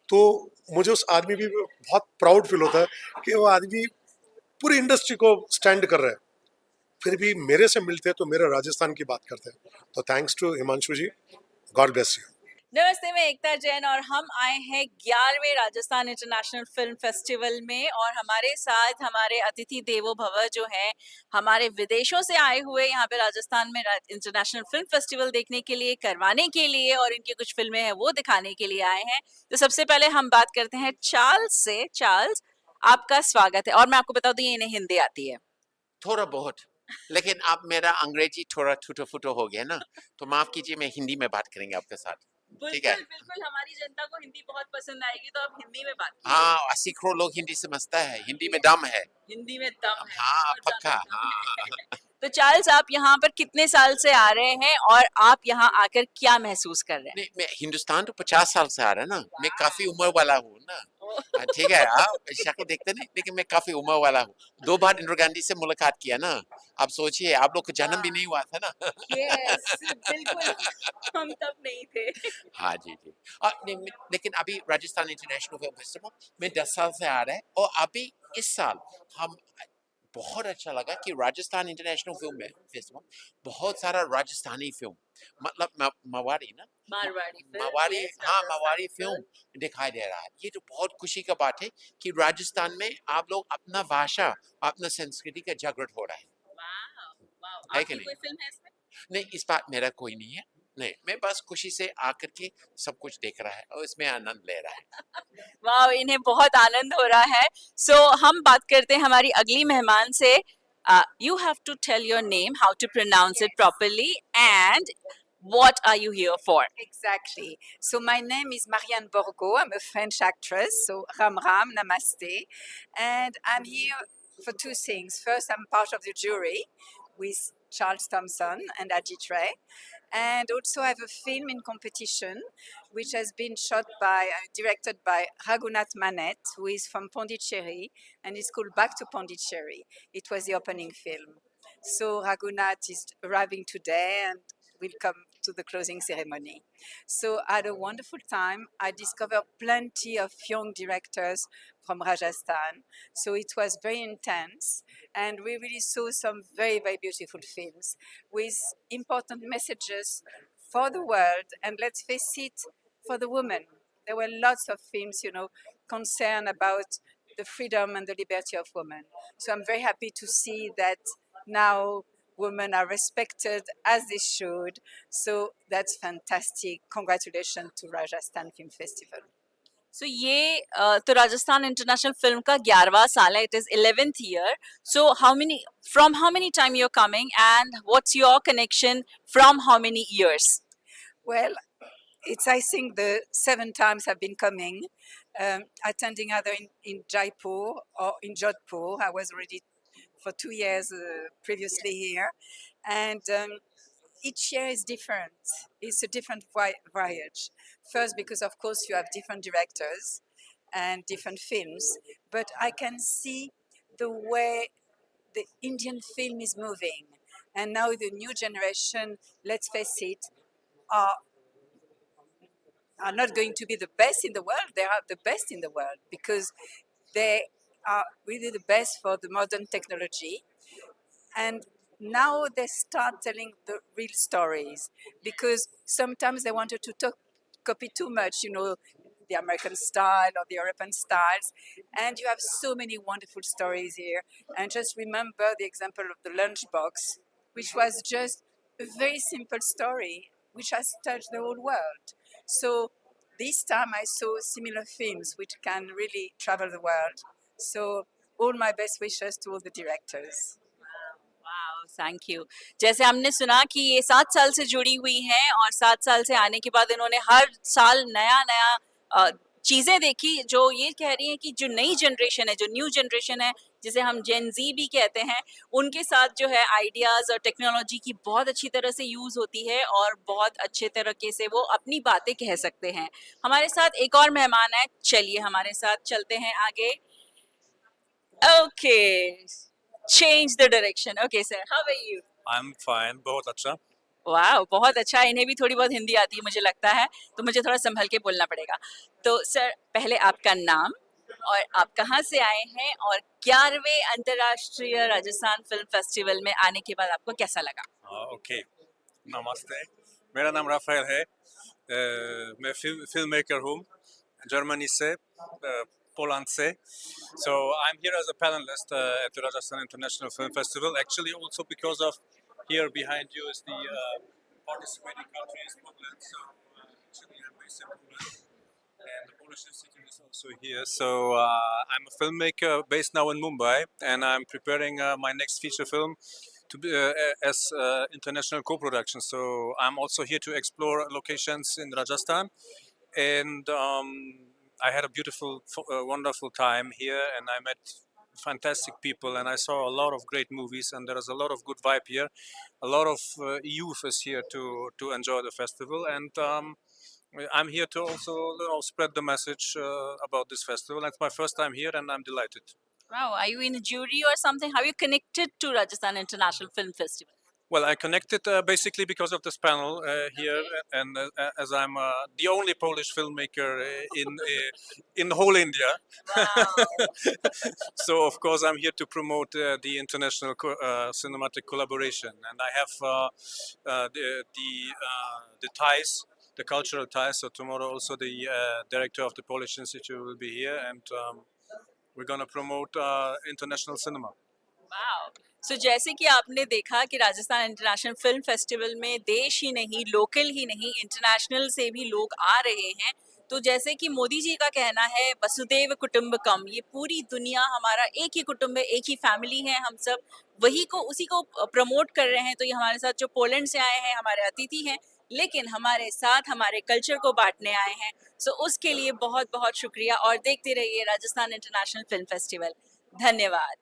तो मुझे उस आदमी भी बहुत प्राउड फील होता है कि वो आदमी पूरी इंडस्ट्री को स्टैंड कर रहा है, फिर भी मेरे से मिलते हैं तो मेरे राजस्थान की बात करते हैं। तो thanks to Himanshu ji, God bless you. नमस्ते, मैं एकता जैन और हम आए हैं 11वें राजस्थान इंटरनेशनल फिल्म फेस्टिवल में। और हमारे साथ हमारे अतिथि देवो भव जो है, हमारे विदेशों से आए हुए यहाँ पे राजस्थान में इंटरनेशनल फिल्म फेस्टिवल देखने के लिए, करवाने के लिए, और इनकी कुछ फिल्में हैं वो दिखाने के लिए आए हैं। तो सबसे पहले हम बात करते हैं चार्ल्स से। चार्ल्स, आपका स्वागत है। और मैं आपको बता दूं इन्हें हिंदी आती है थोड़ा बहुत, लेकिन अब मेरा अंग्रेजी थोड़ा टूटा फूटा हो गया ना, तो माफ कीजिए, मैं हिंदी में बात करेंगे आपके साथ। ठीक है? बिल्कुल, हमारी जनता को हिंदी बहुत पसंद आएगी, तो आप हिंदी में बात कीजिए। हाँ, 80 करोड़ लोग हिंदी समझता है, हिंदी में दम है। हिंदी में दम है। हाँ, बहुत पक्का। ज्यादा दम है। हाँ। तो चार्ल्स, आप यहाँ पर कितने साल से आ रहे हैं और आप यहाँ आकर क्या महसूस कर रहे हैं? नहीं, मैं हिंदुस्तान तो 50 साल से आ रहा है ना, मैं काफी उम्र वाला हूँ ना। ठीक है, आप शक्ल देखते नहीं, लेकिन मैं काफी उम्र वाला हूँ। 2 बार इंदिरा गांधी से मुलाकात किया ना। अब सोचिए, आप लोग का जन्म भी नहीं हुआ था ना। यस, बिल्कुल, हम तब नहीं थे। हाँ जी जी। और लेकिन अभी राजस्थान इंटरनेशनल फिल्म फेस्टिवल में 10 साल से आ रहा है, और अभी इस साल हम बहुत अच्छा लगा कि राजस्थान इंटरनेशनल फिल्म फेस्टिवल बहुत सारा राजस्थानी फिल्म, मतलब मवाड़ी ना, मवाड़ी, हाँ मवाड़ी फिल्म दिखाई दे रहा है। ये तो बहुत खुशी का बात है कि राजस्थान में आप लोग अपना भाषा, अपना संस्कृति का जागृत हो रहा है। है कि नहीं? कोई फिल्म है इसमें? नहीं, इस बार मेरा कोई नहीं है। नहीं, मैं बस खुशी से आकर के सब कुछ देख रहा है और इसमें आनंद ले रहा है। वाह, इन्हें बहुत आनंद हो रहा है। सो हम बात करते हैं हमारी अगली मेहमान से। You have to tell your name, how to pronounce it properly, and what are you here for? Exactly. So my name is Marianne Borgo. I'm a French actress. So Ram Ram, Namaste. And I'm here for 2 things. First, I'm part of the jury with Charles Thompson and Ajit Ray. And also I have a film in competition which has been directed by Raghunath Manet, who is from Pondicherry, and it's called Back to Pondicherry. It was the opening film. So Raghunath is arriving today and will come to the closing ceremony. So I had a wonderful time. I discovered plenty of young directors from Rajasthan. So it was very intense, and we really saw some very, very beautiful films with important messages for the world, and let's face it, for the women. There were lots of films, concerned about the freedom and the liberty of women. So I'm very happy to see that now women are respected as they should. So that's fantastic. Congratulations to Rajasthan Film Festival. So ये तो Rajasthan international film का 11वां साल है. It is 11th year. So from how many time you're coming, and what's your connection from how many years? Well, it's I think the 7 times I've been coming. attending either in Jaipur or in Jodhpur. I was already for 2 years previously here, and each year is different. It's a different voyage. First, because of course you have different directors and different films, but I can see the way the Indian film is moving. And now the new generation, let's face it, are not going to be the best in the world. They are the best in the world because they are really the best for the modern technology. And now they start telling the real stories because sometimes they wanted to copy too much, you know, the American style or the European styles. And you have so many wonderful stories here. And just remember the example of the lunchbox, which was just a very simple story, which has touched the whole world. So this time I saw similar films which can really travel the world. So all my best wishes to all the directors. Thank you. जैसे हमने सुना कि ये 7 साल से जुड़ी हुई हैं और 7 साल से आने के बाद इन्होंने हर साल नया नया चीज़ें देखी, जो ये कह रही हैं कि जो नई जनरेशन है, जो न्यू जनरेशन है, जिसे हम जेन जी भी कहते हैं, उनके साथ जो है आइडियाज़ और टेक्नोलॉजी की बहुत अच्छी तरह से यूज़ होती है और बहुत अच्छे तरीके से वो अपनी बातें कह सकते हैं। हमारे साथ एक और मेहमान है, चलिए हमारे साथ चलते हैं आगे। Okay, change the direction. Okay, sir. How are you? I'm fine, बहुत अच्छा। वाह, बहुत अच्छा। इन्हें भी थोड़ी बहुत हिंदी आती है मुझे लगता है, तो मुझे थोड़ा संभल के बोलना पड़ेगा। तो सर, पहले आपका नाम और आप कहाँ से आए हैं और 11वें अंतर्राष्ट्रीय राजस्थान फिल्म फेस्टिवल में आने के बाद आपको कैसा लगा? ओके, नमस्ते, मेरा नाम राफेल है। मैं फिल्म मेकर हूँ, जर्मनी से, Poland से. So I'm here as a panelist at the Rajasthan International Film Festival. Actually, also because of here behind you is the participating country is Poland. So actually, I'm based in Poland, and the Polish Institute is also here. So I'm a filmmaker based now in Mumbai, and I'm preparing my next feature film to be as international co-production. So I'm also here to explore locations in Rajasthan, and I had a beautiful, wonderful time here, and I met fantastic people, and I saw a lot of great movies, and there is a lot of good vibe here. A lot of youth is here to enjoy the festival, and I'm here to also spread the message about this festival. It's my first time here, and I'm delighted. Wow, are you in a jury or something? How are you connected to Rajasthan International Film Festival? Well, I connected basically because of this panel here, and as I'm the only Polish filmmaker in the whole India. Wow. So of course I'm here to promote the international cinematic collaboration, and I have the ties, the cultural ties. So tomorrow also the director of the Polish Institute will be here, and we're going to promote international cinema. Wow. So जैसे कि आपने देखा कि Rajasthan international film festival में देश ही नहीं, local ही नहीं, international से भी लोग आ रहे हैं। तो जैसे कि मोदी जी का कहना है वसुदेव कुटुंबकम, ये पूरी दुनिया हमारा एक ही कुटुंब है, एक ही फैमिली है, हम सब उसी को प्रमोट कर रहे हैं। तो ये हमारे साथ जो पोलैंड से आए हैं हमारे अतिथि हैं, लेकिन हमारे साथ हमारे कल्चर को बांटने आए हैं। सो उसके लिए बहुत बहुत शुक्रिया और देखते रहिए राजस्थान इंटरनेशनल फिल्म फेस्टिवल। धन्यवाद।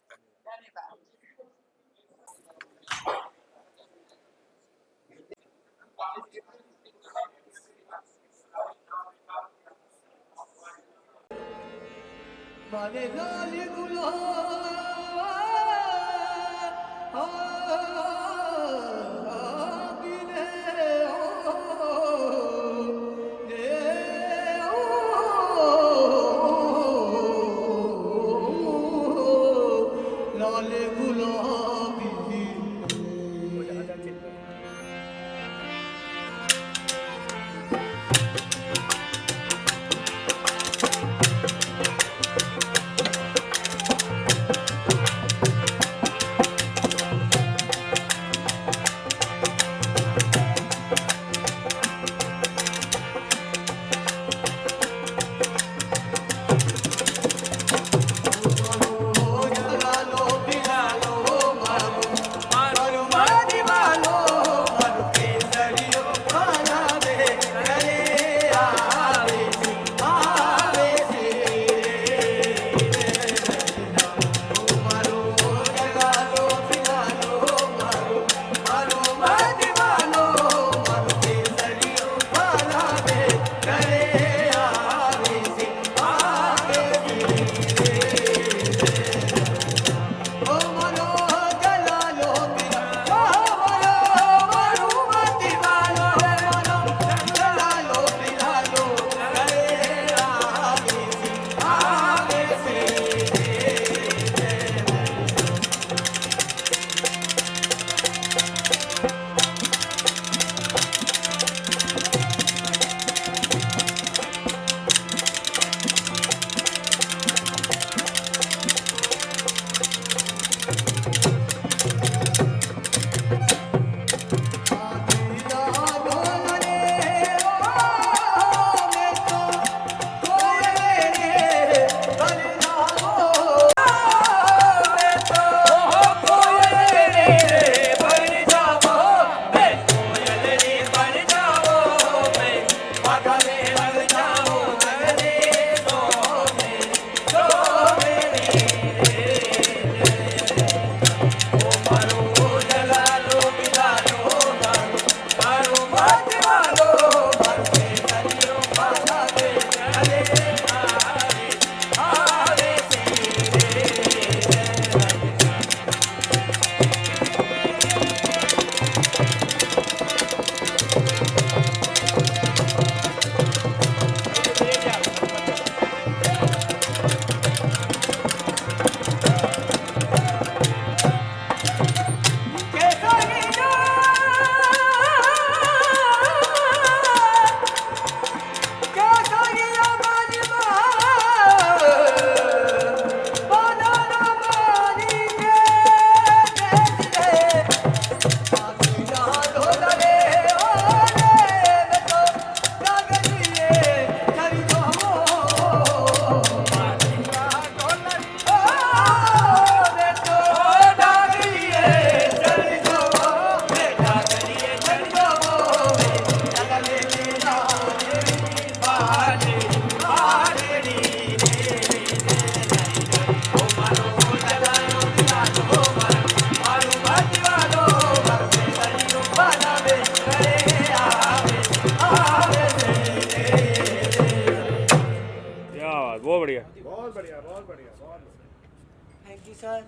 सर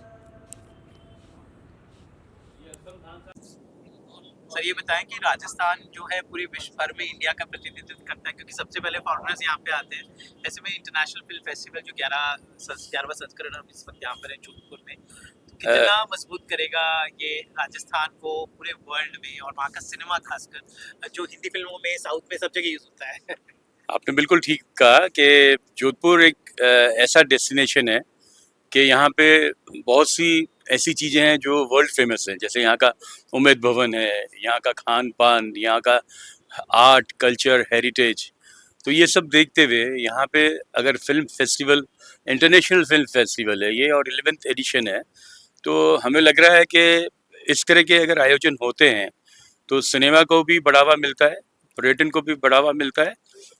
ये बताएं कि राजस्थान जो है पूरे विश्व भर में इंडिया का प्रतिनिधित्व करता है, क्योंकि सबसे पहले फॉरेनर्स यहाँ पे आते हैं। ऐसे में इंटरनेशनल फिल्म फेस्टिवल जो 11वां संस्करण हम इस वक्त यहाँ पर है जोधपुर में, तो कितना मजबूत करेगा ये राजस्थान को पूरे वर्ल्ड में, और वहाँ का सिनेमा खासकर जो हिंदी फिल्मों में, साउथ में, सब जगह यूज होता है। आपने बिल्कुल ठीक कहा कि जोधपुर एक ऐसा डेस्टिनेशन है कि यहाँ पे बहुत सी ऐसी चीज़ें हैं जो वर्ल्ड फेमस हैं, जैसे यहाँ का उम्मेद भवन है, यहाँ का खान पान, यहाँ का आर्ट कल्चर हेरिटेज। तो ये सब देखते हुए यहाँ पे अगर film festival, international film festival है ये और 11th एडिशन है, तो हमें लग रहा है कि इस तरह के अगर आयोजन होते हैं तो सिनेमा को भी बढ़ावा मिलता है, पर्यटन को भी बढ़ावा मिलता है,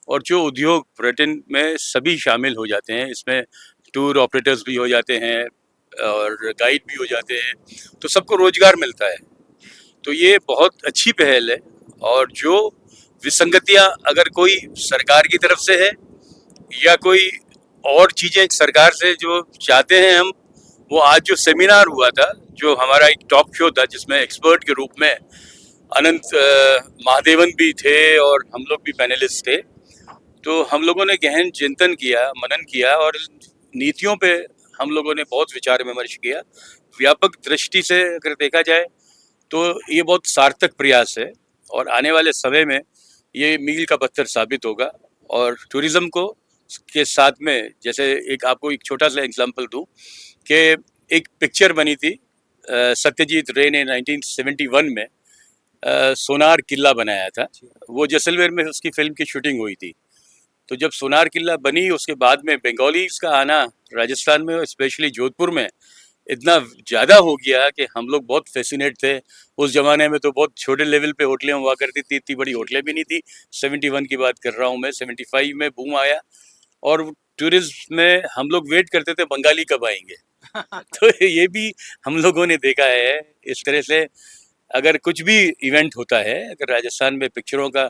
और जो उद्योग पर्यटन में सभी शामिल हो जाते हैं, इसमें टूर ऑपरेटर्स भी हो जाते हैं और गाइड भी हो जाते हैं, तो सबको रोजगार मिलता है। तो ये बहुत अच्छी पहल है, और जो विसंगतियां अगर कोई सरकार की तरफ से है या कोई और चीज़ें सरकार से जो चाहते हैं हम, वो आज जो सेमिनार हुआ था, जो हमारा एक टॉप शो था जिसमें एक्सपर्ट के रूप में अनंत महादेवन भी थे और हम लोग भी पैनलिस्ट थे, तो हम लोगों ने गहन चिंतन किया, मनन किया, और नीतियों पे हम लोगों ने बहुत विचार विमर्श किया। व्यापक दृष्टि से अगर देखा जाए तो ये बहुत सार्थक प्रयास है, और आने वाले समय में ये मील का पत्थर साबित होगा। और टूरिज्म को के साथ में, जैसे एक आपको एक छोटा सा एग्जांपल दूं कि एक पिक्चर बनी थी सत्यजीत रे ने 1971 में, सोनार किला बनाया था। वो जैसलमेर में उसकी फिल्म की शूटिंग हुई थी। तो जब सोनार किला बनी, उसके बाद में बंगालीज का आना राजस्थान में, स्पेशली जोधपुर में, इतना ज़्यादा हो गया कि हम लोग बहुत फैसिनेट थे। उस ज़माने में तो बहुत छोटे लेवल पे होटलें हुआ करती थी, इतनी बड़ी होटलें भी नहीं थी। 71 की बात कर रहा हूँ मैं। 75 में बूम आया, और टूरिज्म में हम लोग वेट करते थे बंगाली कब आएंगे। तो ये भी हम लोगों ने देखा है। इस तरह से अगर कुछ भी इवेंट होता है, अगर राजस्थान में पिक्चरों का,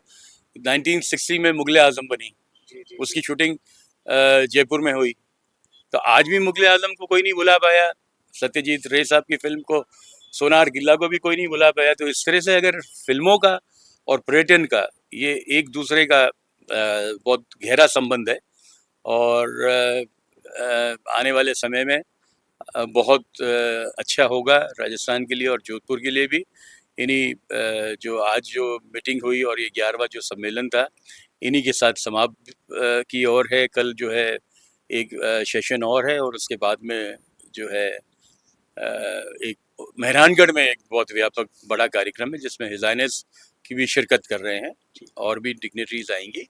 1960 में मुगल आजम बनी, उसकी शूटिंग जयपुर में हुई, तो आज भी मुगल आजम को कोई नहीं बुला पाया, सत्यजीत रे साहब की फिल्म को, सोनार किला को भी कोई नहीं बुला पाया। तो इस तरह से अगर फिल्मों का और पर्यटन का ये एक दूसरे का बहुत गहरा संबंध है, और आने वाले समय में बहुत अच्छा होगा राजस्थान के लिए और जोधपुर के लिए भी। इन्हीं जो आज जो मीटिंग हुई और ये 11वां जो सम्मेलन था, इन्हीं के साथ समाप्त की ओर है। कल जो है एक सेशन और है, और उसके बाद में जो है एक मेहरानगढ़ में एक बहुत व्यापक बड़ा कार्यक्रम है जिसमें हिज हाइनेस की भी शिरकत कर रहे हैं, और भी डिग्नेटरीज आएंगी।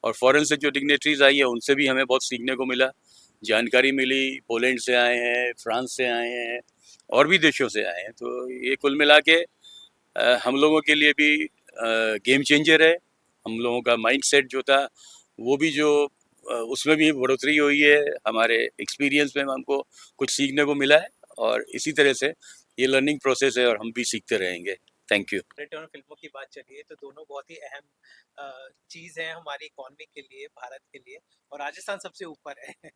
और फॉरेन से जो डिग्नेटरीज आई है उनसे भी हमें बहुत सीखने को मिला, जानकारी मिली। पोलैंड से आए हैं, फ्रांस से आए हैं, और भी देशों से आए हैं। तो ये कुल मिला के हम लोगों के लिए भी गेम चेंजर है। हम लोगों का माइंडसेट जो था वो भी जो उसमें भी बढ़ोतरी हुई है। हमारे एक्सपीरियंस में हमको कुछ सीखने को मिला है, और इसी तरह से ये लर्निंग प्रोसेस है, और हम भी सीखते रहेंगे। Thank you. पर्यटन और फिल्मों की बात चली है, तो दोनों बहुत ही अहम चीज है हमारी इकोनॉमी के लिए, भारत के लिए, और राजस्थान सबसे ऊपर है।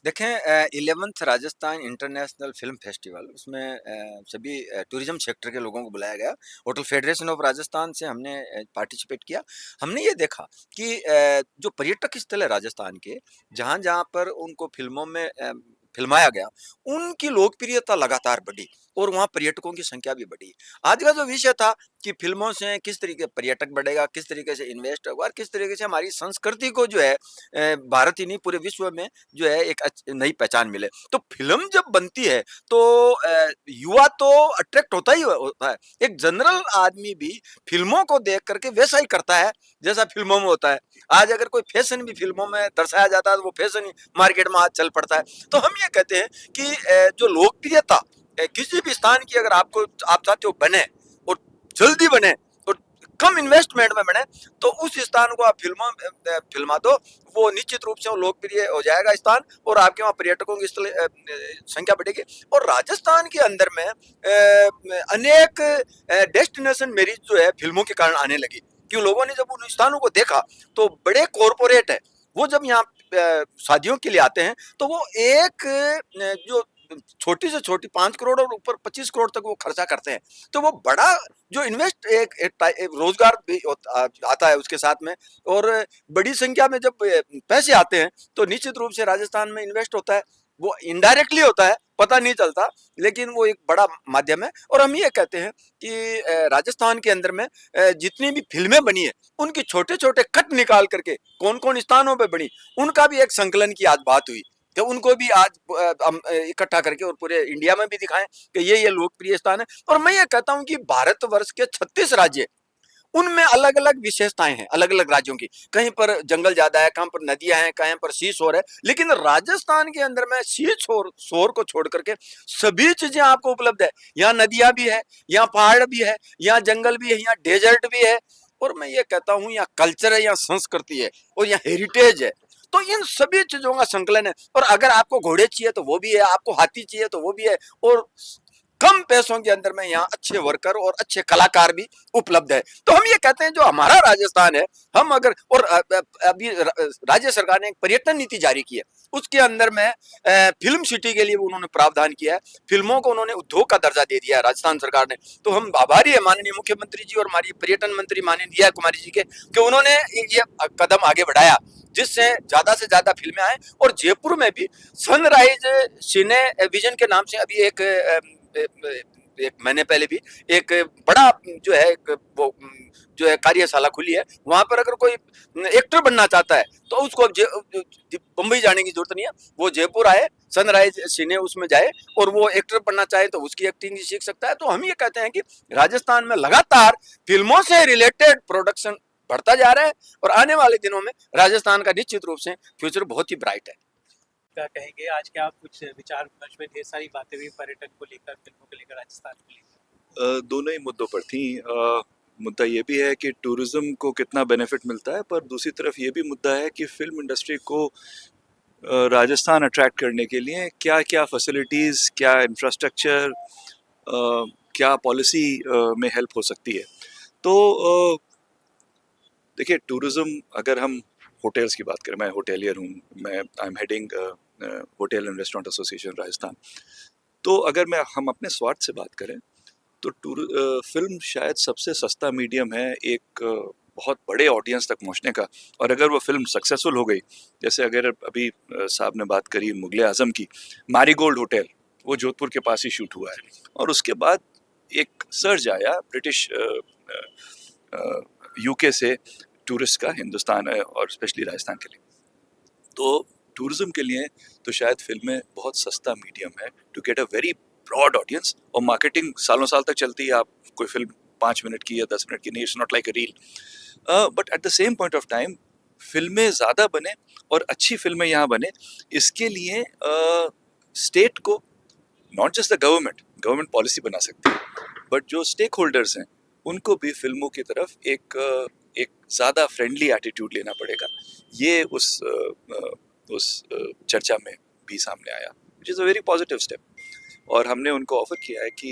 देखें 11th Rajasthan international film festival, उसमें सभी टूरिज्म सेक्टर के लोगों को बुलाया गया। होटल फेडरेशन ऑफ राजस्थान से हमने पार्टिसिपेट किया। हमने ये देखा कि जो पर्यटक स्थल है राजस्थान के, जहाँ जहाँ पर उनको फिल्मों में फिल्माया गया, उनकी लोकप्रियता लगातार बढ़ी और वहाँ पर्यटकों की संख्या भी बढ़ी। आज का जो विषय था कि फिल्मों से किस तरीके पर्यटक बढ़ेगा, किस तरीके से इन्वेस्ट होगा, और किस तरीके से हमारी संस्कृति को जो है भारत ही नहीं पूरे विश्व में जो है एक नई पहचान मिले। तो फिल्म जब बनती है तो युवा तो अट्रैक्ट होता ही होता है। एक जनरल आदमी भी फिल्मों को देख करके वैसा ही करता है जैसा फिल्मों में होता है। आज अगर कोई फैशन भी फिल्मों में दर्शाया जाता है तो वो फैशन ही मार्केट में आज चल पड़ता है। तो हम ये कहते हैं कि जो लोकप्रियता किसी भी स्थान की अगर आप चाहते हो बने और जल्दी बने और कम इन्वेस्टमेंट में बने, तो उस स्थान को आप फिल्मा दो, वो निश्चित रूप से वो लोकप्रिय हो जाएगा स्थान, और आपके वहाँ पर्यटकों की संख्या बढ़ेगी। और राजस्थान के अंदर में अनेक डेस्टिनेशन मैरिज जो है फिल्मों के कारण आने लगी, क्यों लोगों ने जब उन स्थानों को देखा तो बड़े कॉरपोरेट है, वो जब यहाँ शादियों के लिए आते हैं तो वो एक जो छोटी से छोटी 5 करोड़ और ऊपर 25 करोड़ तक वो खर्चा करते हैं। तो वो बड़ा जो इन्वेस्ट एक रोजगार भी आता है उसके साथ में, और बड़ी संख्या में जब पैसे आते हैं तो निश्चित रूप से राजस्थान में इन्वेस्ट होता है। वो इनडायरेक्टली होता है, पता नहीं चलता, लेकिन वो एक बड़ा माध्यम है। और हम ये कहते हैं कि राजस्थान के अंदर में जितनी भी फिल्में बनी है उनकी छोटे छोटे कट निकाल करके कौन कौन स्थानों पे बनी उनका भी एक संकलन की आज बात हुई, तो उनको भी आज हम इकट्ठा करके और पूरे इंडिया में भी दिखाएं कि ये लोकप्रिय स्थान है। और मैं ये कहता हूं कि भारतवर्ष के 36 राज्य, उनमें अलग अलग विशेषताएं हैं अलग अलग राज्यों की। कहीं पर जंगल ज्यादा है, कहीं पर नदियां हैं, कहीं पर सी शोर है, लेकिन राजस्थान के अंदर में सी शोर को छोड़ करके सभी चीजें आपको उपलब्ध है। यहाँ नदियां भी है, यहाँ पहाड़ भी है, यहाँ जंगल भी है, यहाँ डेजर्ट भी है, और मैं ये कहता हूँ यहाँ कल्चर है, यहाँ संस्कृति है, और यहाँ हेरिटेज है। तो इन सभी चीजों का संकलन है। और अगर आपको घोड़े चाहिए तो वो भी है, आपको हाथी चाहिए तो वो भी है, और कम पैसों के अंदर में यहाँ अच्छे वर्कर और अच्छे कलाकार भी उपलब्ध है। तो हम ये कहते हैं जो हमारा राजस्थान है, हम अगर, और अभी राज्य सरकार ने एक पर्यटन नीति जारी की है, उसके अंदर में फिल्म सिटी के लिए उन्होंने प्रावधान किया है, फिल्मों को उन्होंने उद्योग का दर्जा दे दिया है राजस्थान सरकार ने। तो हम आभारी है माननीय मुख्यमंत्री जी और हमारी पर्यटन मंत्री माननीय दिया कुमारी जी के, कि उन्होंने ये कदम आगे बढ़ाया जिससे ज्यादा से ज्यादा फिल्में आए। और जयपुर में भी सनराइज सिने विजन के नाम से अभी एक महीने पहले भी एक बड़ा जो है वो जो है कार्यशाला खुली है। वहां पर अगर कोई एक्टर बनना चाहता है तो उसको बम्बई जाने की जरूरत नहीं है, वो जयपुर आए, सनराइज सिने उसमें जाए, और वो एक्टर बनना चाहे तो उसकी एक्टिंग सीख सकता है। तो हम ये कहते हैं कि राजस्थान में लगातार फिल्मों से रिलेटेड प्रोडक्शन बढ़ता जा रहा है, और आने वाले दिनों में राजस्थान का निश्चित रूप से फ्यूचर बहुत ही ब्राइट है। क्या कहेंगे आज क्या कुछ विचार विमर्श में ढेर सारी बातें हुई पर्यटन को लेकर, फिल्मों को लेकर, राजस्थान को लेकर? दोनों ही मुद्दों पर थी। मुद्दा ये भी है कि टूरिज्म को कितना बेनिफिट मिलता है, पर दूसरी तरफ ये भी मुद्दा है कि फिल्म इंडस्ट्री को राजस्थान अट्रैक्ट करने के लिए क्या क्या फैसिलिटीज़, क्या इंफ्रास्ट्रक्चर, क्या पॉलिसी में हेल्प हो सकती है। तो देखिए, टूरिज्म, अगर हम होटल्स की बात करें, मैं होटेलियर हूँ, मैं I am heading hotel and restaurant association Rajasthan. तो अगर हम अपने स्वार्थ से बात करें तो फिल्म शायद सबसे सस्ता मीडियम है एक बहुत बड़े ऑडियंस तक पहुंचने का। और अगर वो फिल्म सक्सेसफुल हो गई, जैसे अगर अभी साहब ने बात करी मुगले आजम की, मैरीगोल्ड होटल, वो जोधपुर के पास ही शूट हुआ है, और उसके बाद एक सर्ज आया ब्रिटिश यूके से टूरिस्ट का हिंदुस्तान है और स्पेशली राजस्थान के लिए। तो टूरिज्म के लिए तो शायद फिल्में बहुत सस्ता मीडियम है to get a very broad audience. और मार्केटिंग सालों साल तक चलती है, आप कोई फिल्म 5 मिनट की या 10 मिनट की नहीं, it's not like a reel. But at the same point of time फिल्में ज़्यादा बने और अच्छी फिल्में यहाँ बने, इसके लिए स्टेट को, not just the government policy बना सकती है, बट जो स्टेक होल्डर्स हैं उनको भी फिल्मों की तरफ एक ज़्यादा फ्रेंडली एटीट्यूड लेना पड़ेगा। ये उस चर्चा में भी सामने आया, which is a very positive step. और हमने उनको ऑफर किया है कि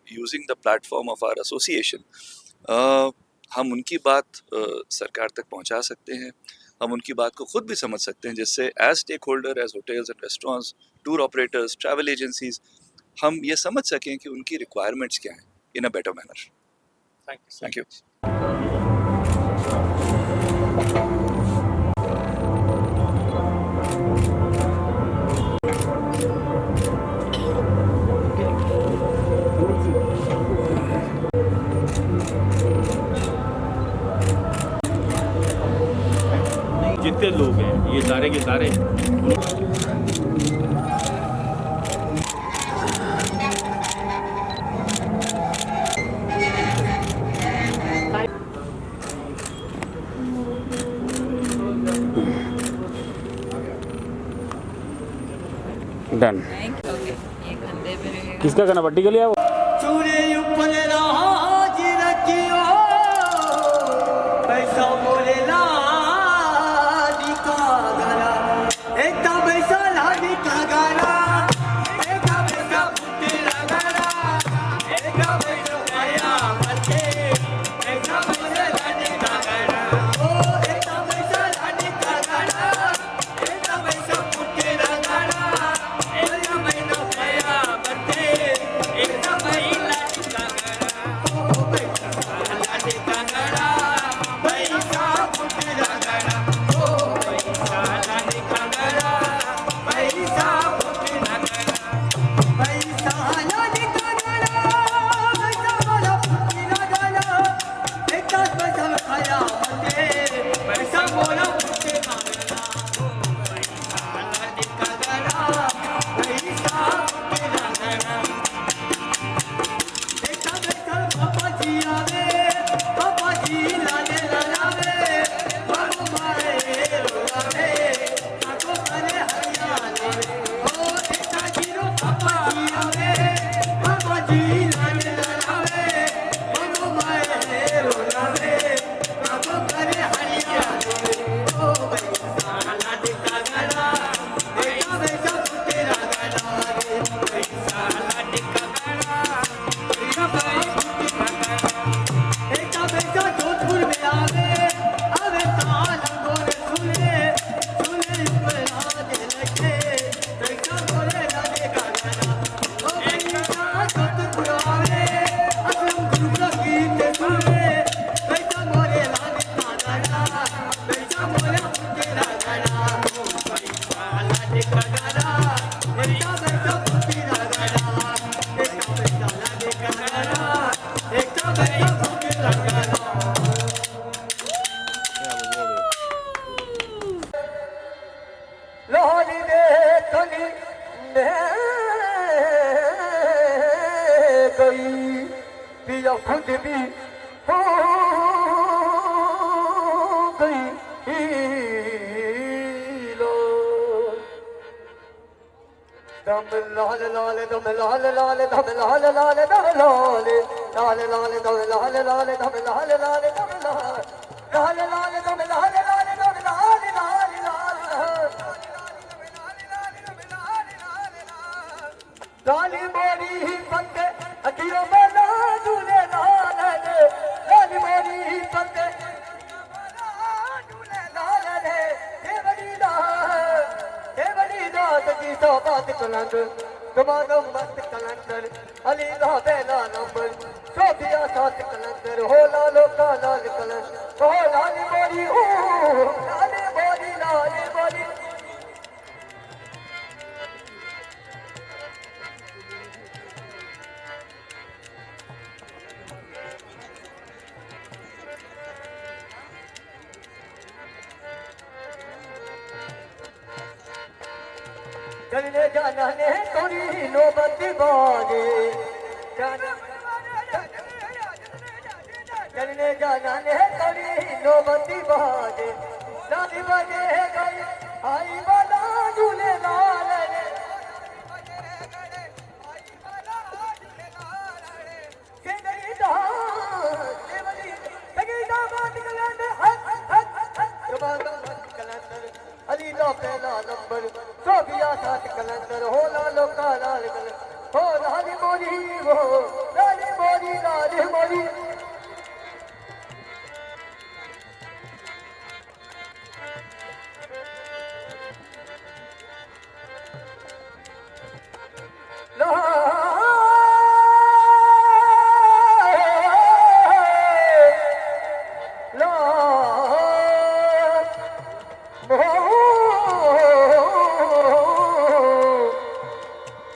using the platform of our association हम उनकी बात सरकार तक पहुंचा सकते हैं, हम उनकी बात को खुद भी समझ सकते हैं, जिससे as stake holder, as hotels and restaurants, tour operators, travel agencies, हम ये समझ सकें कि उनकी रिक्वायरमेंट्स क्या हैं in a better manner. Thank you. जितने लोग हैं ये सारे के सारे डन। किसका गाना बड्डी के लिए वो लाली मोरी ही पंते अखियों में ना झूले लाल रे लाली मोरी ही पंते झूले लाल रे हे बड़ी दात की सोबत कलंद तुम्हारा मस्त कलंदर अली दा बेला नंबर सोफिया साथ कलंदर हो लालो का लाल कलंद हो लाली मोरी लाली मोरी चलने जाना ने थोड़ी नौबत बाजे चलने जाना ने थोड़ी नौबत बाजे लाली बजे गई आई वाला झूले लाल रे अली दा पहला नंबर सोफिया साथ कलंदर हो लालो का लाल कलंदर हो लाली मोरी वो लाली मोरी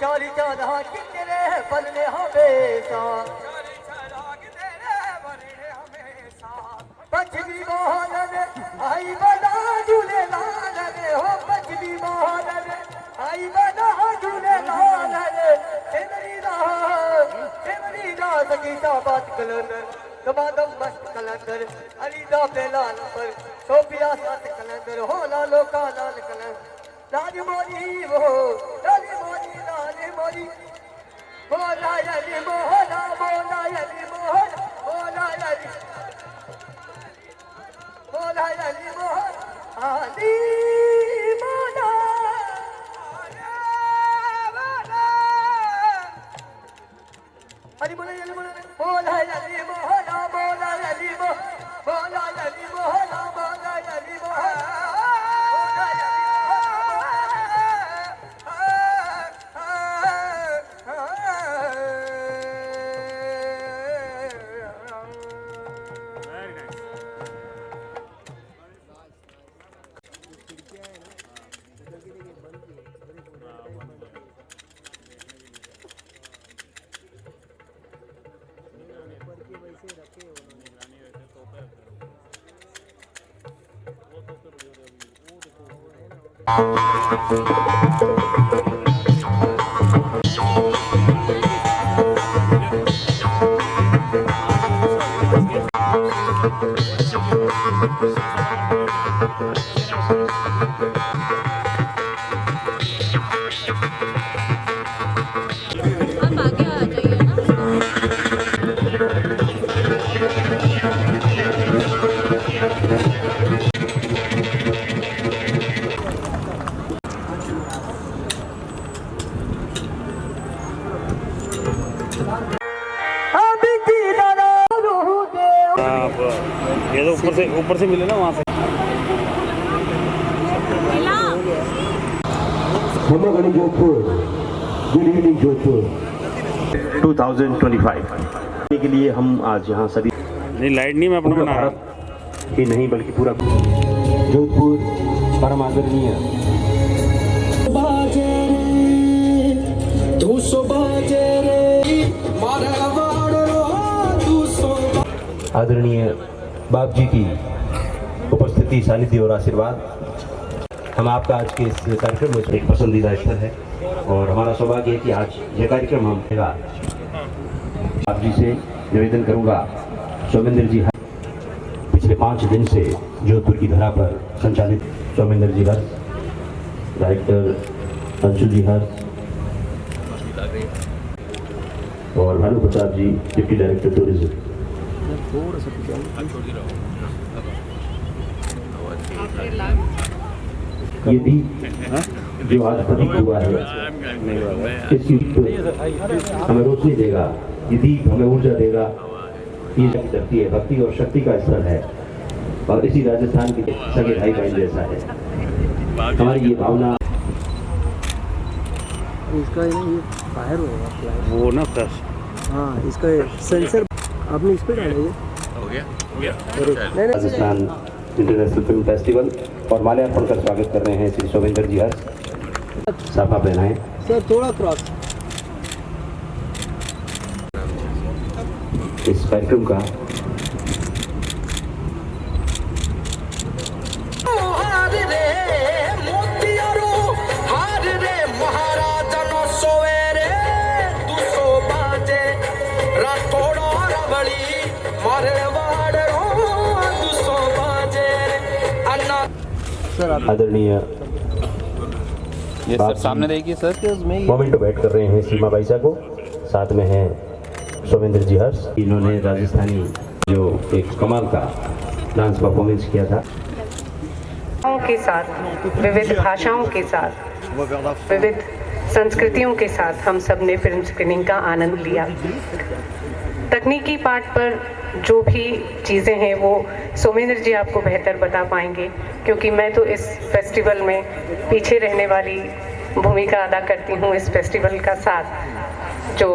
चारी चारा कितने बनने हमेशा पछली मोहन आई बना झूले लाल रे हो पछली मोहन आई बना झूले लाल रे मेरी रात की बात कलंदर दमादम मस्त कलंदर अली दा पहला नंबर सोफिया साथ कलंदर हो लालो का लाल कलंदर लाली मोरी वो लाली मोरी बोला यली मोहना बोला यली मोहन बोला यली मोहन आली मोहना अली बोला यली मोहना बोला यली मोहना बोला यली मोहना बोला यली मोहना ये तो ऊपर से मिले ना वहाँ से जोधपुर गुड इवनिंग जोधपुर 2025 के लिए हम आज यहाँ सभी नहीं लाइट नहीं मैं अपना बना रहा ही नहीं बल्कि पूरा जोधपुर परम आदरणीय आदरणीय बाप जी की उपस्थिति सानिध्य और आशीर्वाद हम आपका आज के इस कार्यक्रम में एक पसंदीदा स्थल है और हमारा सौभाग्य है कि आज यह कार्यक्रम हम आप जी से निवेदन करूंगा सोमेंद्र जी पिछले 5 दिन से जोधपुर की धरा पर संचालित सोमेंद्र जी हर्ष, डायरेक्टर अंशु जी हर्ष, भानु प्रताप जी, डिप्टी डायरेक्टर टूरिज्म। ये दीप जो आज प्रतीक हुआ है, इसकी हमें रोशनी देगा, ये दीप हमें ऊर्जा देगा। ये शक्ति है, भक्ति और शक्ति का स्तर है, और इसी राजस्थान के सगे भाई बहन जैसा है हमारी ये भावना। इसका ये बाहर होगा वो ना फ्लैश, हाँ इसका सेंसर आपने इस पे डाला ये हो गया राजस्थान इंटरनेशनल फिल्म फेस्टिवल और माल्यार्पण का स्वागत कर रहे हैं श्री शोभेंद्र जी हर्ष। साफा पहनाएं सर, थोड़ा क्रॉस। इस कार्यक्रम का आदरणीय ये सर सामने देखिए सर, मोमेंटो बैठ कर रहे हैं सीमा बाईसा को, साथ में हैं शोभेंद्र जी हर्ष। इन्होंने राजस्थानी जो एक कमाल का डांस परफॉर्मेंस किया था, के साथ विविध भाषाओं के साथ विविध संस्कृतियों के साथ हम सब ने फिल्म स्क्रीनिंग का आनंद लिया। तकनीकी पार्ट पर जो भी चीज़ें हैं वो सोमेंद्र जी आपको बेहतर बता पाएंगे, क्योंकि मैं तो इस फेस्टिवल में पीछे रहने वाली भूमिका अदा करती हूँ। इस फेस्टिवल का साथ जो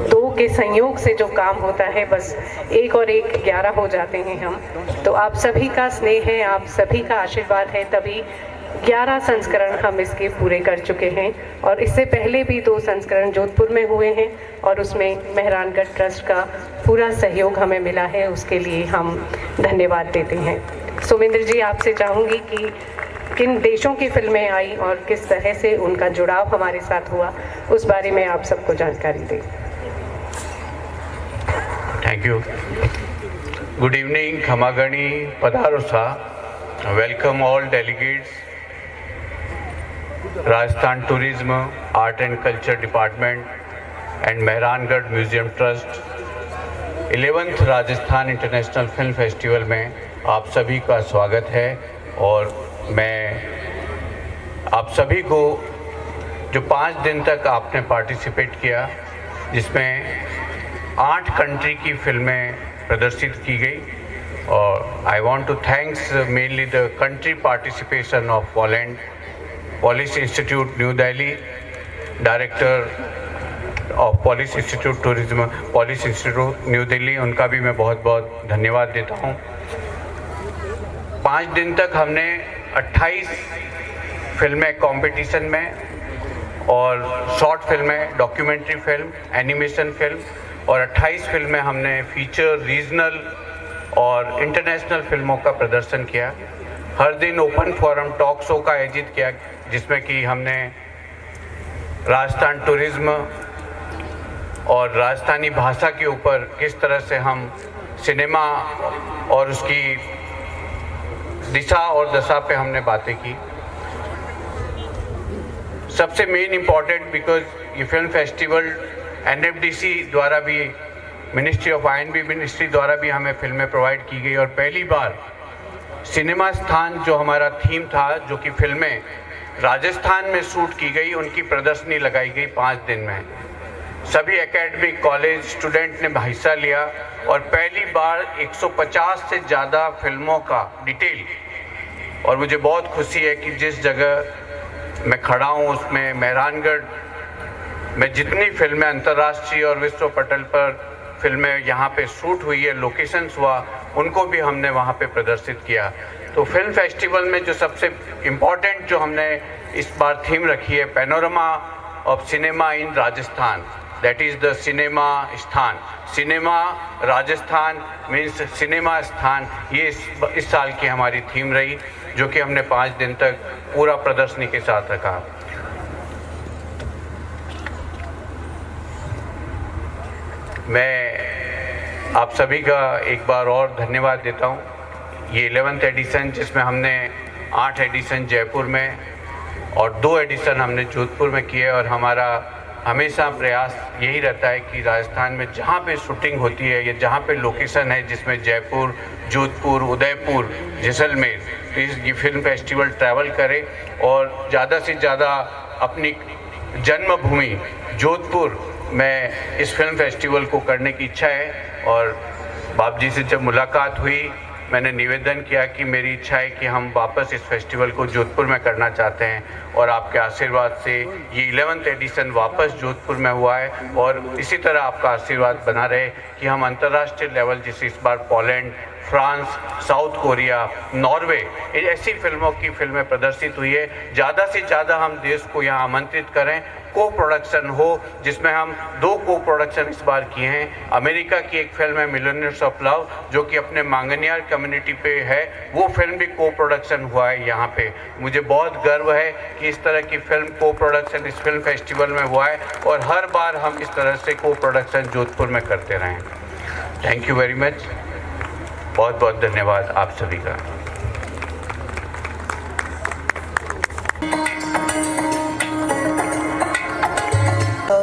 दो के संयोग से जो काम होता है, बस 1 और 1 11 हो जाते हैं हम। तो आप सभी का स्नेह है, आप सभी का आशीर्वाद है, तभी 11 संस्करण हम इसके पूरे कर चुके हैं। और इससे पहले भी 2 संस्करण जोधपुर में हुए हैं और उसमें मेहरानगढ़ ट्रस्ट का पूरा सहयोग हमें मिला है, उसके लिए हम धन्यवाद देते हैं। सोमेंद्र जी, आपसे चाहूँगी कि किन देशों की फिल्में आई और किस तरह से उनका जुड़ाव हमारे साथ हुआ, उस बारे में आप सबको जानकारी दें। Thank you. गुड इवनिंग, खमागणी पधारोसा। Welcome all delegates, Rajasthan tourism, art and culture department and Mehrangarh museum trust 11th Rajasthan international film festival में आप सभी का स्वागत है। और मैं आप सभी को, जो 5 दिन तक आपने पार्टिसिपेट किया, जिसमें 8 कंट्री की फिल्में प्रदर्शित की गई, और I want to thanks mainly the country participation of Poland, Polish Institute New Delhi, director of Polish Institute tourism, Polish Institute New Delhi, उनका भी मैं बहुत बहुत धन्यवाद देता हूँ। 5 दिन तक हमने 28 फिल्में कंपटीशन में, और शॉर्ट फिल्में, डॉक्यूमेंट्री फिल्म, एनिमेशन फिल्म, और 28 फिल्में हमने फीचर, रीजनल और इंटरनेशनल फिल्मों का प्रदर्शन किया। हर दिन ओपन फोरम टॉक शो का आयोजित किया, जिसमें कि हमने राजस्थान टूरिज्म और राजस्थानी भाषा के ऊपर किस तरह से हम सिनेमा और उसकी दिशा और दशा पे हमने बातें की। सबसे मेन इम्पॉर्टेंट, बिकॉज ये फिल्म फेस्टिवल NFDC द्वारा भी, मिनिस्ट्री ऑफ INB मिनिस्ट्री द्वारा भी हमें फिल्में प्रोवाइड की गई, और पहली बार सिनेमा स्थान जो हमारा थीम था, जो कि फिल्में राजस्थान में शूट की गई, उनकी प्रदर्शनी लगाई गई 5 दिन में। सभी एकेडमिक कॉलेज स्टूडेंट ने हिस्सा लिया, और पहली बार 150 से ज़्यादा फिल्मों का डिटेल, और मुझे बहुत खुशी है कि जिस जगह मैं खड़ा हूँ उसमें मेहरानगढ़ में जितनी फिल्में अंतर्राष्ट्रीय और विश्व पटल पर फिल्में यहाँ पे शूट हुई है, लोकेशंस हुआ, उनको भी हमने वहाँ पे प्रदर्शित किया। तो फिल्म फेस्टिवल में जो सबसे इम्पॉर्टेंट जो हमने इस बार थीम रखी है, panorama of cinema in Rajasthan, that is the cinema स्थान। सिनेमा राजस्थान मीन्स सिनेमा स्थान, ये इस साल की हमारी थीम रही, जो कि हमने 5 दिन तक पूरा प्रदर्शनी के साथ रखा। मैं आप सभी का एक बार और धन्यवाद देता हूँ। ये 11th एडिशन, जिसमें हमने 8 एडिशन जयपुर में और 2 एडिशन हमने जोधपुर में किए, और हमारा हमेशा प्रयास यही रहता है कि राजस्थान में जहाँ पे शूटिंग होती है या जहाँ पे लोकेशन है, जिसमें जयपुर, जोधपुर, उदयपुर, जैसलमेर, तो ये फिल्म फेस्टिवल ट्रैवल करे और ज़्यादा से ज़्यादा अपनी जन्मभूमि जोधपुर में इस फिल्म फेस्टिवल को करने की इच्छा है। और बाप जी से जब मुलाकात हुई, मैंने निवेदन किया कि मेरी इच्छा है कि हम वापस इस फेस्टिवल को जोधपुर में करना चाहते हैं और आपके आशीर्वाद से ये 11th एडिशन वापस जोधपुर में हुआ है और इसी तरह आपका आशीर्वाद बना रहे कि हम अंतर्राष्ट्रीय लेवल, जैसे इस बार Poland, France, South Korea, Norway, ऐसी फिल्मों की फिल्में प्रदर्शित हुई है, ज़्यादा से ज़्यादा हम देश को यहाँ आमंत्रित करें, को प्रोडक्शन हो, जिसमें हम 2 को प्रोडक्शन इस बार किए हैं। अमेरिका की एक फिल्म है मिलियनेयर्स ऑफ लव, जो कि अपने मांगनियार कम्युनिटी पे है, वो फिल्म भी को प्रोडक्शन हुआ है यहाँ पे। मुझे बहुत गर्व है कि इस तरह की फिल्म को प्रोडक्शन इस फिल्म फेस्टिवल में हुआ है और हर बार हम इस तरह से को प्रोडक्शन जोधपुर में करते रहें। थैंक यू वेरी मच, बहुत बहुत धन्यवाद आप सभी का।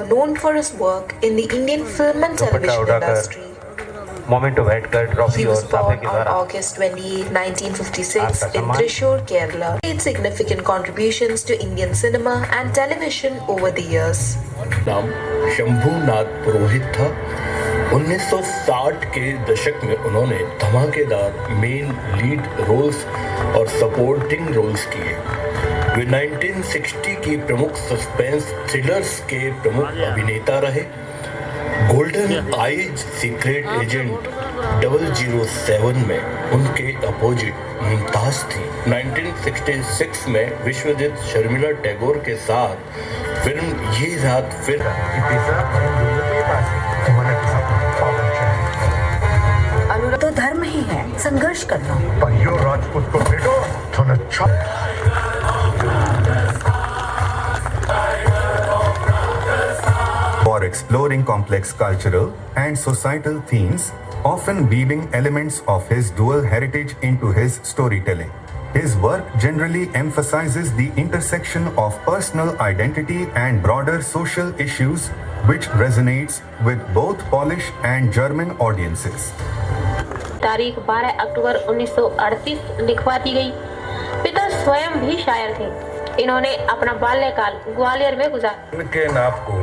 Known for his work in the Indian film and television industry. Memento बैठकर ट्रॉफी He और was साफे born के on द्वारा August 28, 1956 आपका in सम्मान। Thrissur, Kerala. Made significant contributions to Indian cinema and television over the years. नाम शंभूनाथ पुरोहित था। 1960 के दशक में उन्होंने धमाकेदार मेन लीड रोल्स और सपोर्टिंग रोल्स किए। वे 1960 की प्रमुख सस्पेंस थ्रिलर्स के प्रमुख अभिनेता रहे। गोल्डन आइज सीक्रेट एजेंट 007 में उनके अपोजिट मुमताज थी। 1966 में विश्वजीत शर्मिला टैगोर के साथ फिल्म ये रात फिर अनुराग तो धर्म ही है, संघर्ष करना। परियो राजपूत को बेटो थोड़ा for exploring complex cultural and societal themes, often weaving elements of his dual heritage into his storytelling. His work generally emphasizes the intersection of personal identity and broader social issues, which resonates with both Polish and German audiences. तारीख 12 अक्टूबर 1938 लिखवा दी गई। पिता स्वयं भी शायर थे। इन्होंने अपना बाल्यकाल ग्वालियर में गुजारा। के नाप को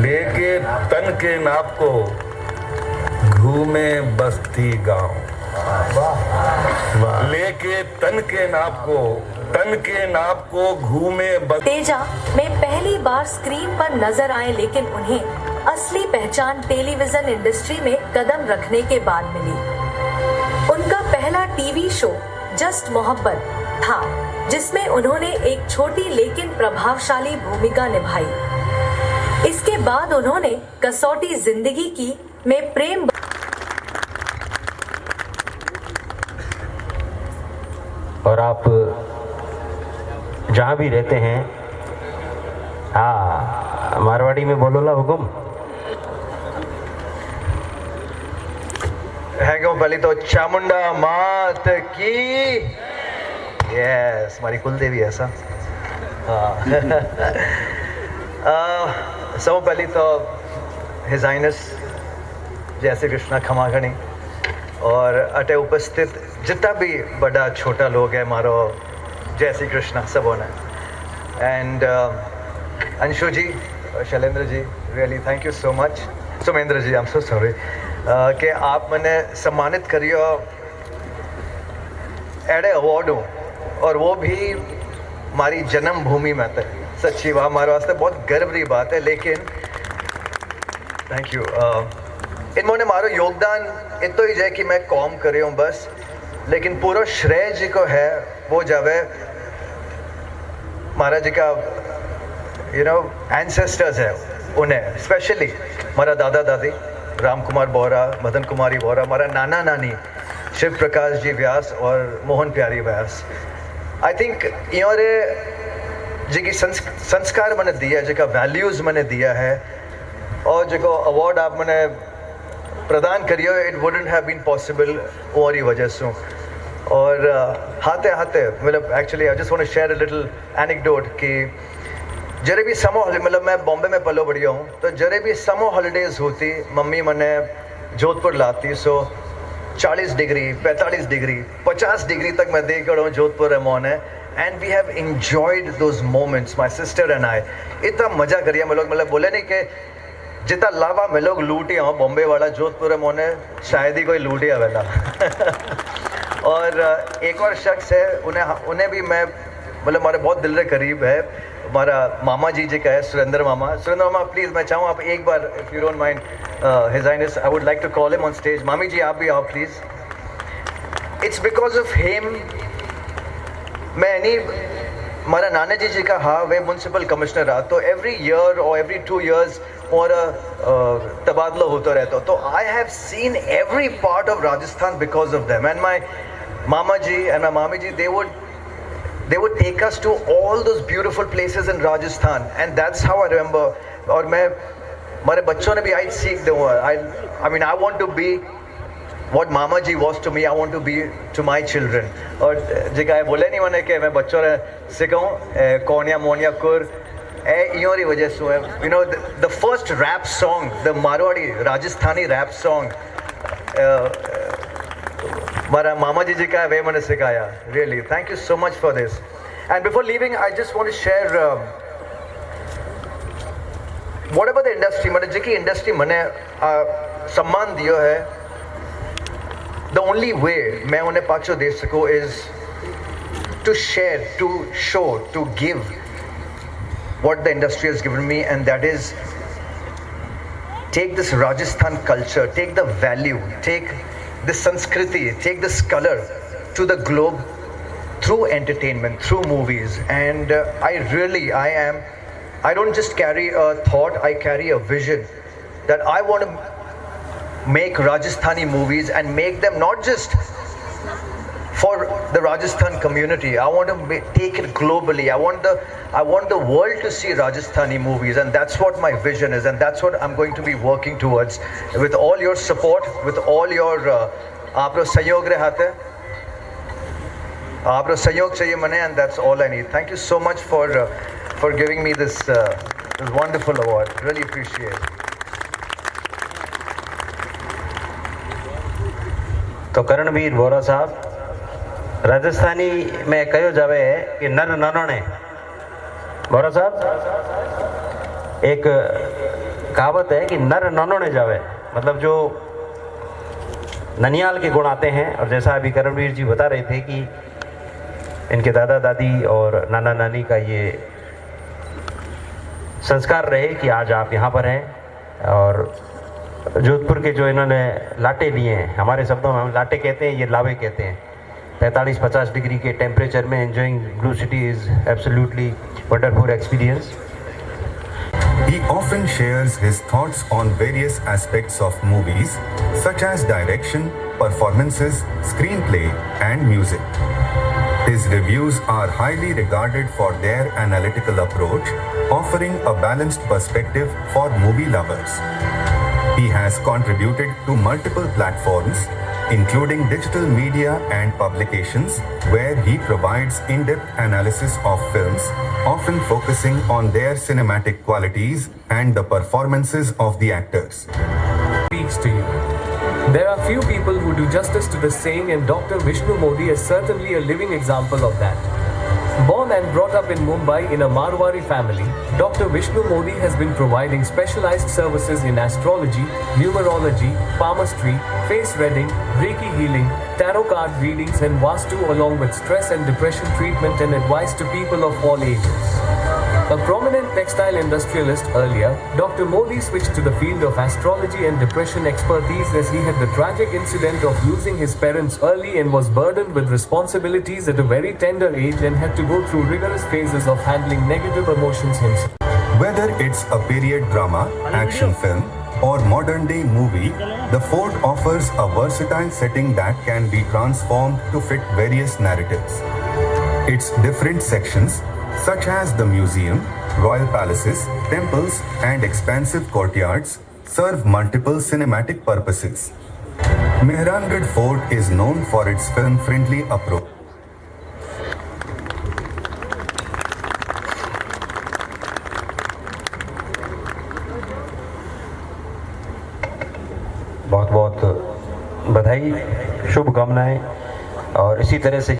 लेके तन के नाप को घूमे बस्ती गांव। लेके तन के नाप को घूमे तेजा में पहली बार स्क्रीन पर नजर आए, लेकिन उन्हें असली पहचान टेलीविजन इंडस्ट्री में कदम रखने के बाद मिली। उनका पहला टीवी शो जस्ट मोहब्बत था, जिसमें उन्होंने एक छोटी लेकिन प्रभावशाली भूमिका निभाई। इसके बाद उन्होंने कसौटी जिंदगी की में प्रेम और आप जहाँ भी रहते हैं, हाँ मारवाड़ी में बोलो ला हुकुम है क्यों। पहले तो चामुंडा मात की, यस हमारी कुल देवी ऐसा। सब पहले तो हिज हाइनेस जय श्री कृष्णा खमाखणी और अटे उपस्थित जितना भी बड़ा छोटा लोग है मारो जय श्री कृष्णा सब होना। And Anshu ji, Shailendra ji, really thank you so much. Sumendra ji, I am so sorry कि आप मैंने सम्मानित करियो एडे अवार्ड हूँ, और वो भी हमारी जन्मभूमि में थे। सच्ची वह हमारे वास्ते बहुत गर्व की बात है। लेकिन थैंक यू, इन्होंने मारो योगदान इतो ही है कि मैं कॉम कर हूँ बस, लेकिन पूरा श्रेय जी को है वो जावे महाराज जी का एंसेस्टर्स है उन्हें, स्पेशली हमारा दादा दादी राम कुमार बोहरा, मदन कुमारी बोहरा, हमारा नाना नानी शिव प्रकाश जी व्यास और मोहन प्यारी व्यास। आई थिंक इन्होंने जी संस्कार मैंने दिया है, जो वैल्यूज़ मैंने दिया है, और जो अवार्ड आप मैंने प्रदान करियो, it wouldn't have been possible और ही वजह से। और हाथे हाथे मतलब actually I just want to share a little anecdote कि जरे भी समर मतलब मैं बॉम्बे में पलो बढ़िया हूँ, तो जरे भी समर हॉलीडेज होती मम्मी मने जोधपुर लाती। सो 40 डिग्री 45 डिग्री 50 डिग्री तक मैं देख रहा हूँ जोधपुर रेमोन है। And we have enjoyed those moments my sister and I. इतना मजा करिए हम लोग, मतलब बोले नहीं कि जितना लावा मैं लोग लूटे हूँ बॉम्बे वाला जोधपुर रेमोन है शायद ही कोई लूटिया वाला। और एक और शख्स है, उन्हें भी मैं मतलब हमारे बहुत दिल के करीब है, हमारा मामा जी का है, सुरेंद्र मामा। प्लीज़ मैं चाहूँ आप एक बार if you don't mind his highness I would like to call him on stage. मामी जी आप भी आओ please. It's because of him मैं नहीं, हमारा नाना जी का हाँ वे म्यूनसिपल कमिश्नर रहा, तो एवरी ईयर और एवरी 2 years और तबादला होता रहता। तो I have seen every part of Rajasthan because of them. And my mama ji and my mami ji they would take us to all those beautiful places in Rajasthan, and that's how I remember. और मैं हमारे बच्चों ने भी आई सीख दूँ। I mean I want to be what Mama ji was to me, I want to be to my children. और जिका बोले नहीं मैंने कि मैं बच्चों ने सिखाऊँ कौनिया मोनिया कुर योरी वजह से है। You know the first rap song, the Marwadi Rajasthani rap song, हमारा मामा जी का वे मैंने सिखाया। Really thank you so much for this. And before leaving I just want to share whatever the industry, मतलब जी की इंडस्ट्री मैंने सम्मान दिया है, द ओनली वे मैं उन्हें पाछो दे सकूँ is to share, to show, to give what the industry has given me, and that is take this Rajasthan culture, take the value, take the Sanskriti, take this color to the globe through entertainment, through movies. And I don't just carry a thought, I carry a vision that I want to make Rajasthani movies and make them not just for the Rajasthan community. I want to take it globally. I want the world to see Rajasthani movies, and that's what my vision is, and that's what I'm going to be working towards with all your support, with all your आप लोग सहयोग रहते, आप लोग सहयोग चाहिए मने, and that's all I need. Thank you so much for giving me this wonderful award. Really appreciate. तो करणवीर वोरा साहब, राजस्थानी में कहो जावे है कि नर ननोने। वोरा साहब एक कहावत है कि नर ननोने जावे, मतलब जो ननियाल के गुण आते हैं। और जैसा अभी करणवीर जी बता रहे थे कि इनके दादा दादी और नाना नानी का ये संस्कार रहे कि आज आप यहाँ पर हैं। और जोधपुर के जो इन्होंने लाटे लिए हैं, हमारे शब्दों में हम लाटे कहते हैं, ये लावे कहते हैं। 45-50 डिग्री के टेम्परेचर में enjoying blue city is absolutely wonderful experience. He often shares his thoughts on various aspects of movies, such as direction, performances, screenplay, and music. His reviews are highly regarded for their analytical approach, offering a balanced perspective for movie lovers. He has contributed to multiple platforms, including digital media and publications, where he provides in-depth analysis of films, often focusing on their cinematic qualities and the performances of the actors. Speaks to you. There are few people who do justice to this saying, and Dr. Vishnu Modi is certainly a living example of that. Born and brought up in Mumbai in a Marwari family, Dr. Vishnu Modi has been providing specialized services in astrology, numerology, palmistry, face reading, Reiki healing, tarot card readings and Vastu, along with stress and depression treatment and advice to people of all ages. A prominent textile industrialist earlier, Dr. Modi switched to the field of astrology and depression expertise as he had the tragic incident of losing his parents early and was burdened with responsibilities at a very tender age and had to go through rigorous phases of handling negative emotions himself. Whether it's a period drama, action film, or modern day movie, the fort offers a versatile setting that can be transformed to fit various narratives. Its different sections, such as the museum, royal palaces, temples, and expansive courtyards, serve multiple cinematic purposes. Mehrangarh Fort is known for its film-friendly approach. शुभकामनाएं। और इसी तरह से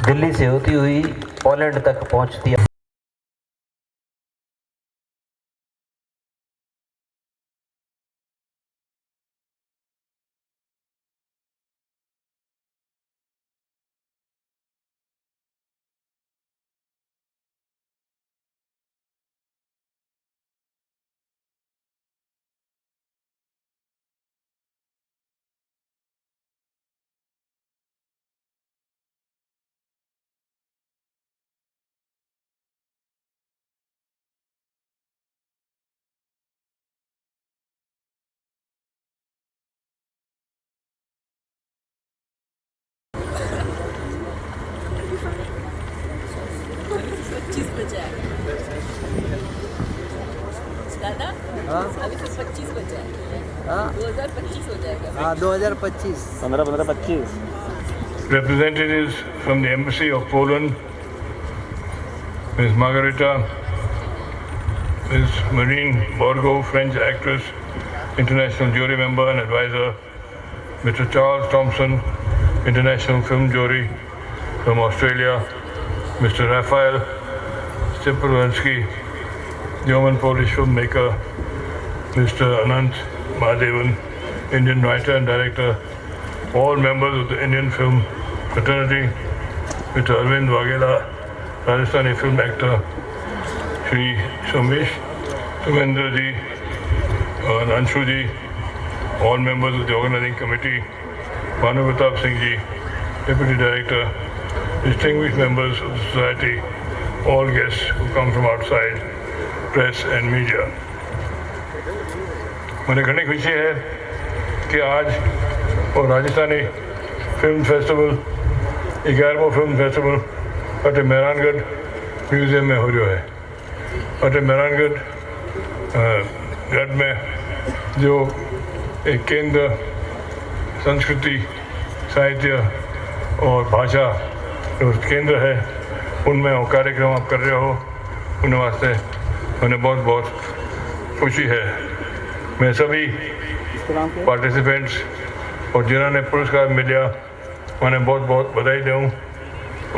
दिल्ली से होती हुई Poland तक पहुंचती है। अभी तो 25 बचा है, 2025 हो जाएगा। हाँ 2025 15-25 Representatives from the Embassy of Poland, Ms. Margarita, Ms. Marine Borgo, French actress, international jury member and advisor, Mr. Charles Thompson, international film jury from Australia, Mr. Rafael Stepulensky, German-Polish filmmaker, Mr. Anant Mahadevan, Indian writer and director, all members of the Indian film fraternity, Mr. Arvind Waghela, Rajasthani film actor, Shri Somesh Sumendra ji, and Anshu ji, all members of the organizing committee, Manu Pratap Singh ji, deputy director, distinguished members of the society, all guests who come from outside, press and media. मुझे घनी खुशी है कि आज और Rajasthani film festival 11वां film festival at Mehrangarh museum में हो रहा है। अटे मेहरानगढ़ गढ़ में जो एक केंद्र संस्कृति साहित्य और भाषा जो केंद्र है उनमें वो कार्यक्रम आप कर रहे हो, उन वास्ते मैंने बहुत बहुत खुशी है। मैं सभी पार्टिसिपेंट्स और जिन्होंने पुरस्कार मिला उन्हें बहुत बहुत बधाई दूँ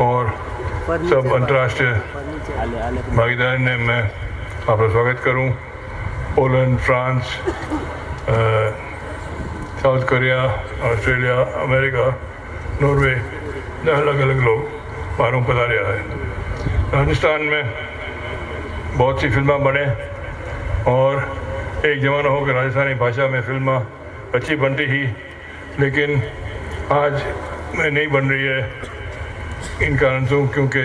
और सब अंतर्राष्ट्रीय भागीदारी ने मैं आपका स्वागत करूँ। Poland, France, South Korea, Australia, America, Norway, अलग अलग लोग बाहरों पधारे है। राजस्थान में बहुत सी फिल्में बने और एक ज़माना हो कि राजस्थानी भाषा में फिल्में अच्छी बनती ही, लेकिन आज में नहीं बन रही है। इन कारण से क्योंकि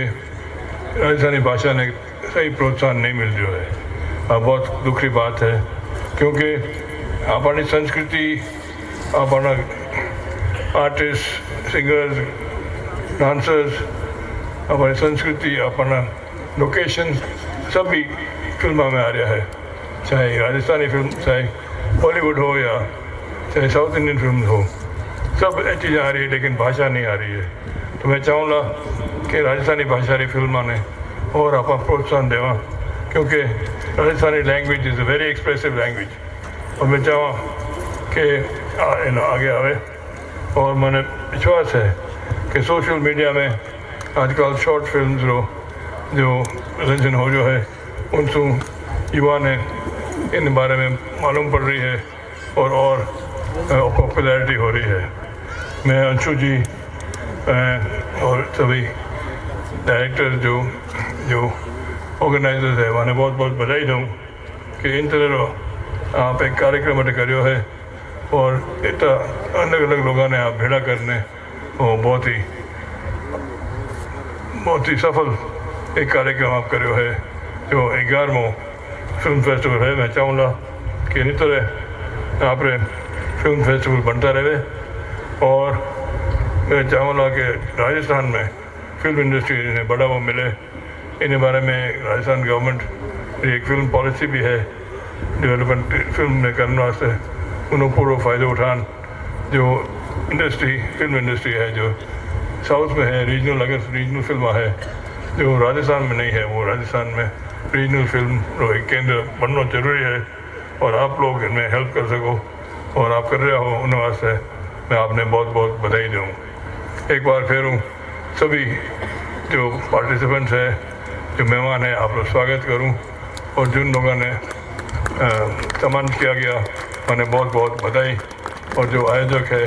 राजस्थानी भाषा ने सही प्रोत्साहन नहीं मिल रहा है। बहुत दुख की बात है क्योंकि अपनी संस्कृति, अपना आर्टिस्ट, सिंगर्स, डांसर्स, अपनी संस्कृति, अपना लोकेशन सभी फिल्मों में आ रहा है। चाहे राजस्थानी फिल्म, चाहे बॉलीवुड हो या चाहे साउथ इंडियन फिल्म हो, सब चीज़ें आ रही है लेकिन भाषा नहीं आ रही है। तो मैं चाहूँगा कि राजस्थानी भाषा की फिल्मों ने और आप प्रोत्साहन देवा क्योंकि Rajasthani language is a very expressive language और मैं चाहूँ कि आगे आवे। और मैंने विश्वास है कि सोशल मीडिया में आजकल शॉर्ट फिल्म जो प्रदर्शन हो जो है उनसे युवा ने इन बारे में मालूम पड़ रही है और पॉपुलैरिटी हो रही है। मैं अंशु जी और सभी डायरेक्टर जो ऑर्गेनाइजर्स है मैंने बहुत बहुत बधाई दूँ कि इन तरह आप एक कार्यक्रम करो है और इतना अलग अलग लोगों ने आप भेड़ा करने और बहुत ही सफल एक कार्यक्रम आप करो है जो 11वां फिल्म फेस्टिवल है। मैं चाहूँगा कि इन तरह आप फिल्म फेस्टिवल बनता रहे और चाहूँगा कि राजस्थान में फिल्म इंडस्ट्री ने बढ़ावा मिले। इन बारे में राजस्थान गवर्नमेंट एक फिल्म पॉलिसी भी है डेवलपमेंट फिल्म ने करने वास्ते उन्होंने पूरा फ़ायदा उठान। जो इंडस्ट्री फिल्म इंडस्ट्री है जो साउथ में है रीजनल, अगर रीजनल फिल्म है जो राजस्थान में नहीं है, वो राजस्थान में रीजनल फिल्म एक केंद्र बनना जरूरी है और आप लोग इनमें हेल्प कर सको और आप कर रहे हो उन वास्ते मैं आपने बहुत बहुत बधाई दूँ। एक बार फिर सभी जो पार्टिसिपेंट्स हैं, जो मेहमान हैं, आप लोग स्वागत करूं और जिन लोगों ने सम्मानित किया गया उन्हें बहुत बहुत बधाई और जो आयोजक है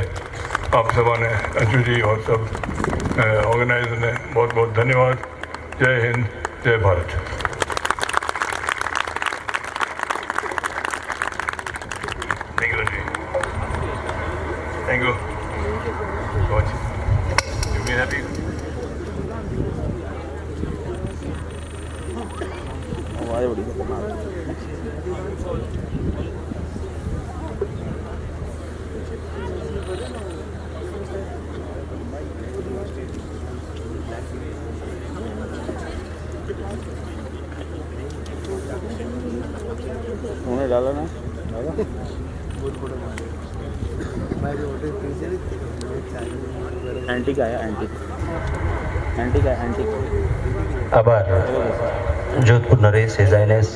आप सबा ने, अंशु जी और सब ऑर्गेनाइजर ने बहुत बहुत धन्यवाद। जय हिंद, जय Bharat. Thank you ji, thank you बहुत। You be happy. उन्होंने डाला ना, एंटी का है, एंटी का આભાર જોધપુર નરેશ એઝાઇનેસ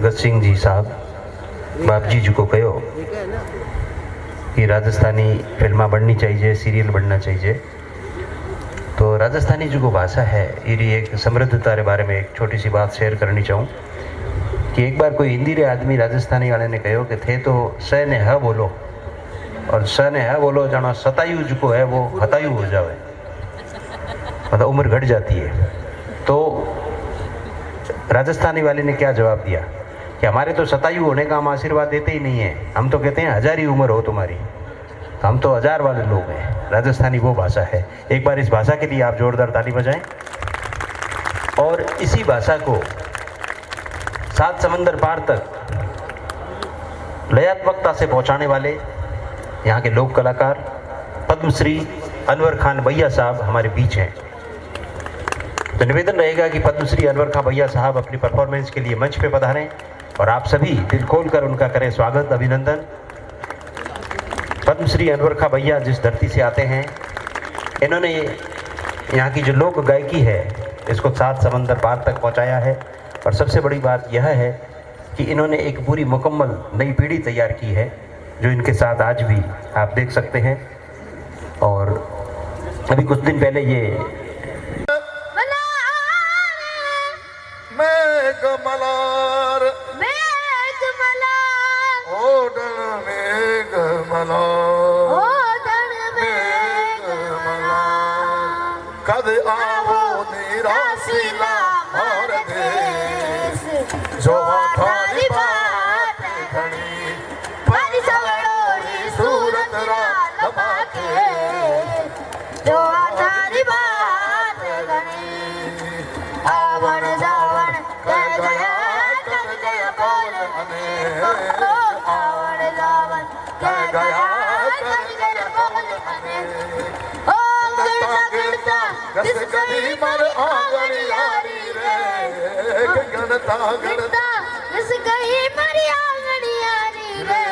ગત सिंह जी साहब बापजी जी को कहो कि राजस्थानी फिल्में बननी चाहिए, सीरियल बनना चाहिए। तो राजस्थानी जो भाषा है ये एक समृद्धता के बारे में एक छोटी सी बात शेयर करनी चाहूँ कि एक बार कोई हिंदी रे आदमी राजस्थानी वाले ने कहो कि थे तो स ने ह बोलो और स ने ह बोलो जाना सतायु जो है वो हतायु हो जावे, मतलब उम्र घट जाती है। तो राजस्थानी वाले ने क्या जवाब दिया कि हमारे तो सतायु होने का हम आशीर्वाद देते ही नहीं है, हम तो कहते हैं 1000 ही उम्र हो तुम्हारी, हम तो 1000 वाले लोग हैं। राजस्थानी वो भाषा है। एक बार इस भाषा के लिए आप जोरदार ताली बजाएं। और इसी भाषा को 7 समंदर पार तक लयात्मकता से पहुंचाने वाले यहाँ के लोक कलाकार पद्मश्री अनवर खान भैया साहब हमारे बीच हैं। तो निवेदन रहेगा कि पद्मश्री अनवर खान भैया साहब अपनी परफॉर्मेंस के लिए मंच पे पधारें और आप सभी दिल खोलकर उनका करें स्वागत, अभिनंदन। पद्मश्री अनवर खान भैया जिस धरती से आते हैं, इन्होंने यहाँ की जो लोक गायकी है इसको 7 समंदर पार तक पहुँचाया है। और सबसे बड़ी बात यह है कि इन्होंने एक पूरी मुकम्मल नई पीढ़ी तैयार की है जो इनके साथ आज भी आप देख सकते हैं। और अभी कुछ दिन पहले ये कद आवो निराशिला और देश जो थारी बात घणी पर सवड़ोरी सूरत रा लबा के जो थारी बात घणी आवण जावण कर गया बोल मने आवण जावण कर गया बोल मने ओ गिरता जिस कभी मर आंगन यारी रे गणता गणता जिस कहीं मर आंगन यारी रे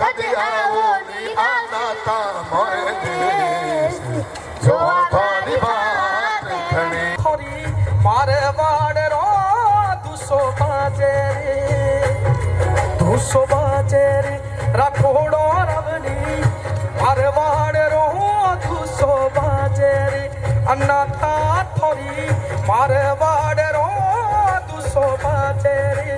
कद आओ नी आनाता मोरे देश जो थारी बात घणी थोड़ी मारे वाड़ रो 205 रे 205 रे रखोड़ो रवनी मारे वाड़ रो 205 रे अन्नाता थोड़ी मारे वाड़ रो 205 रे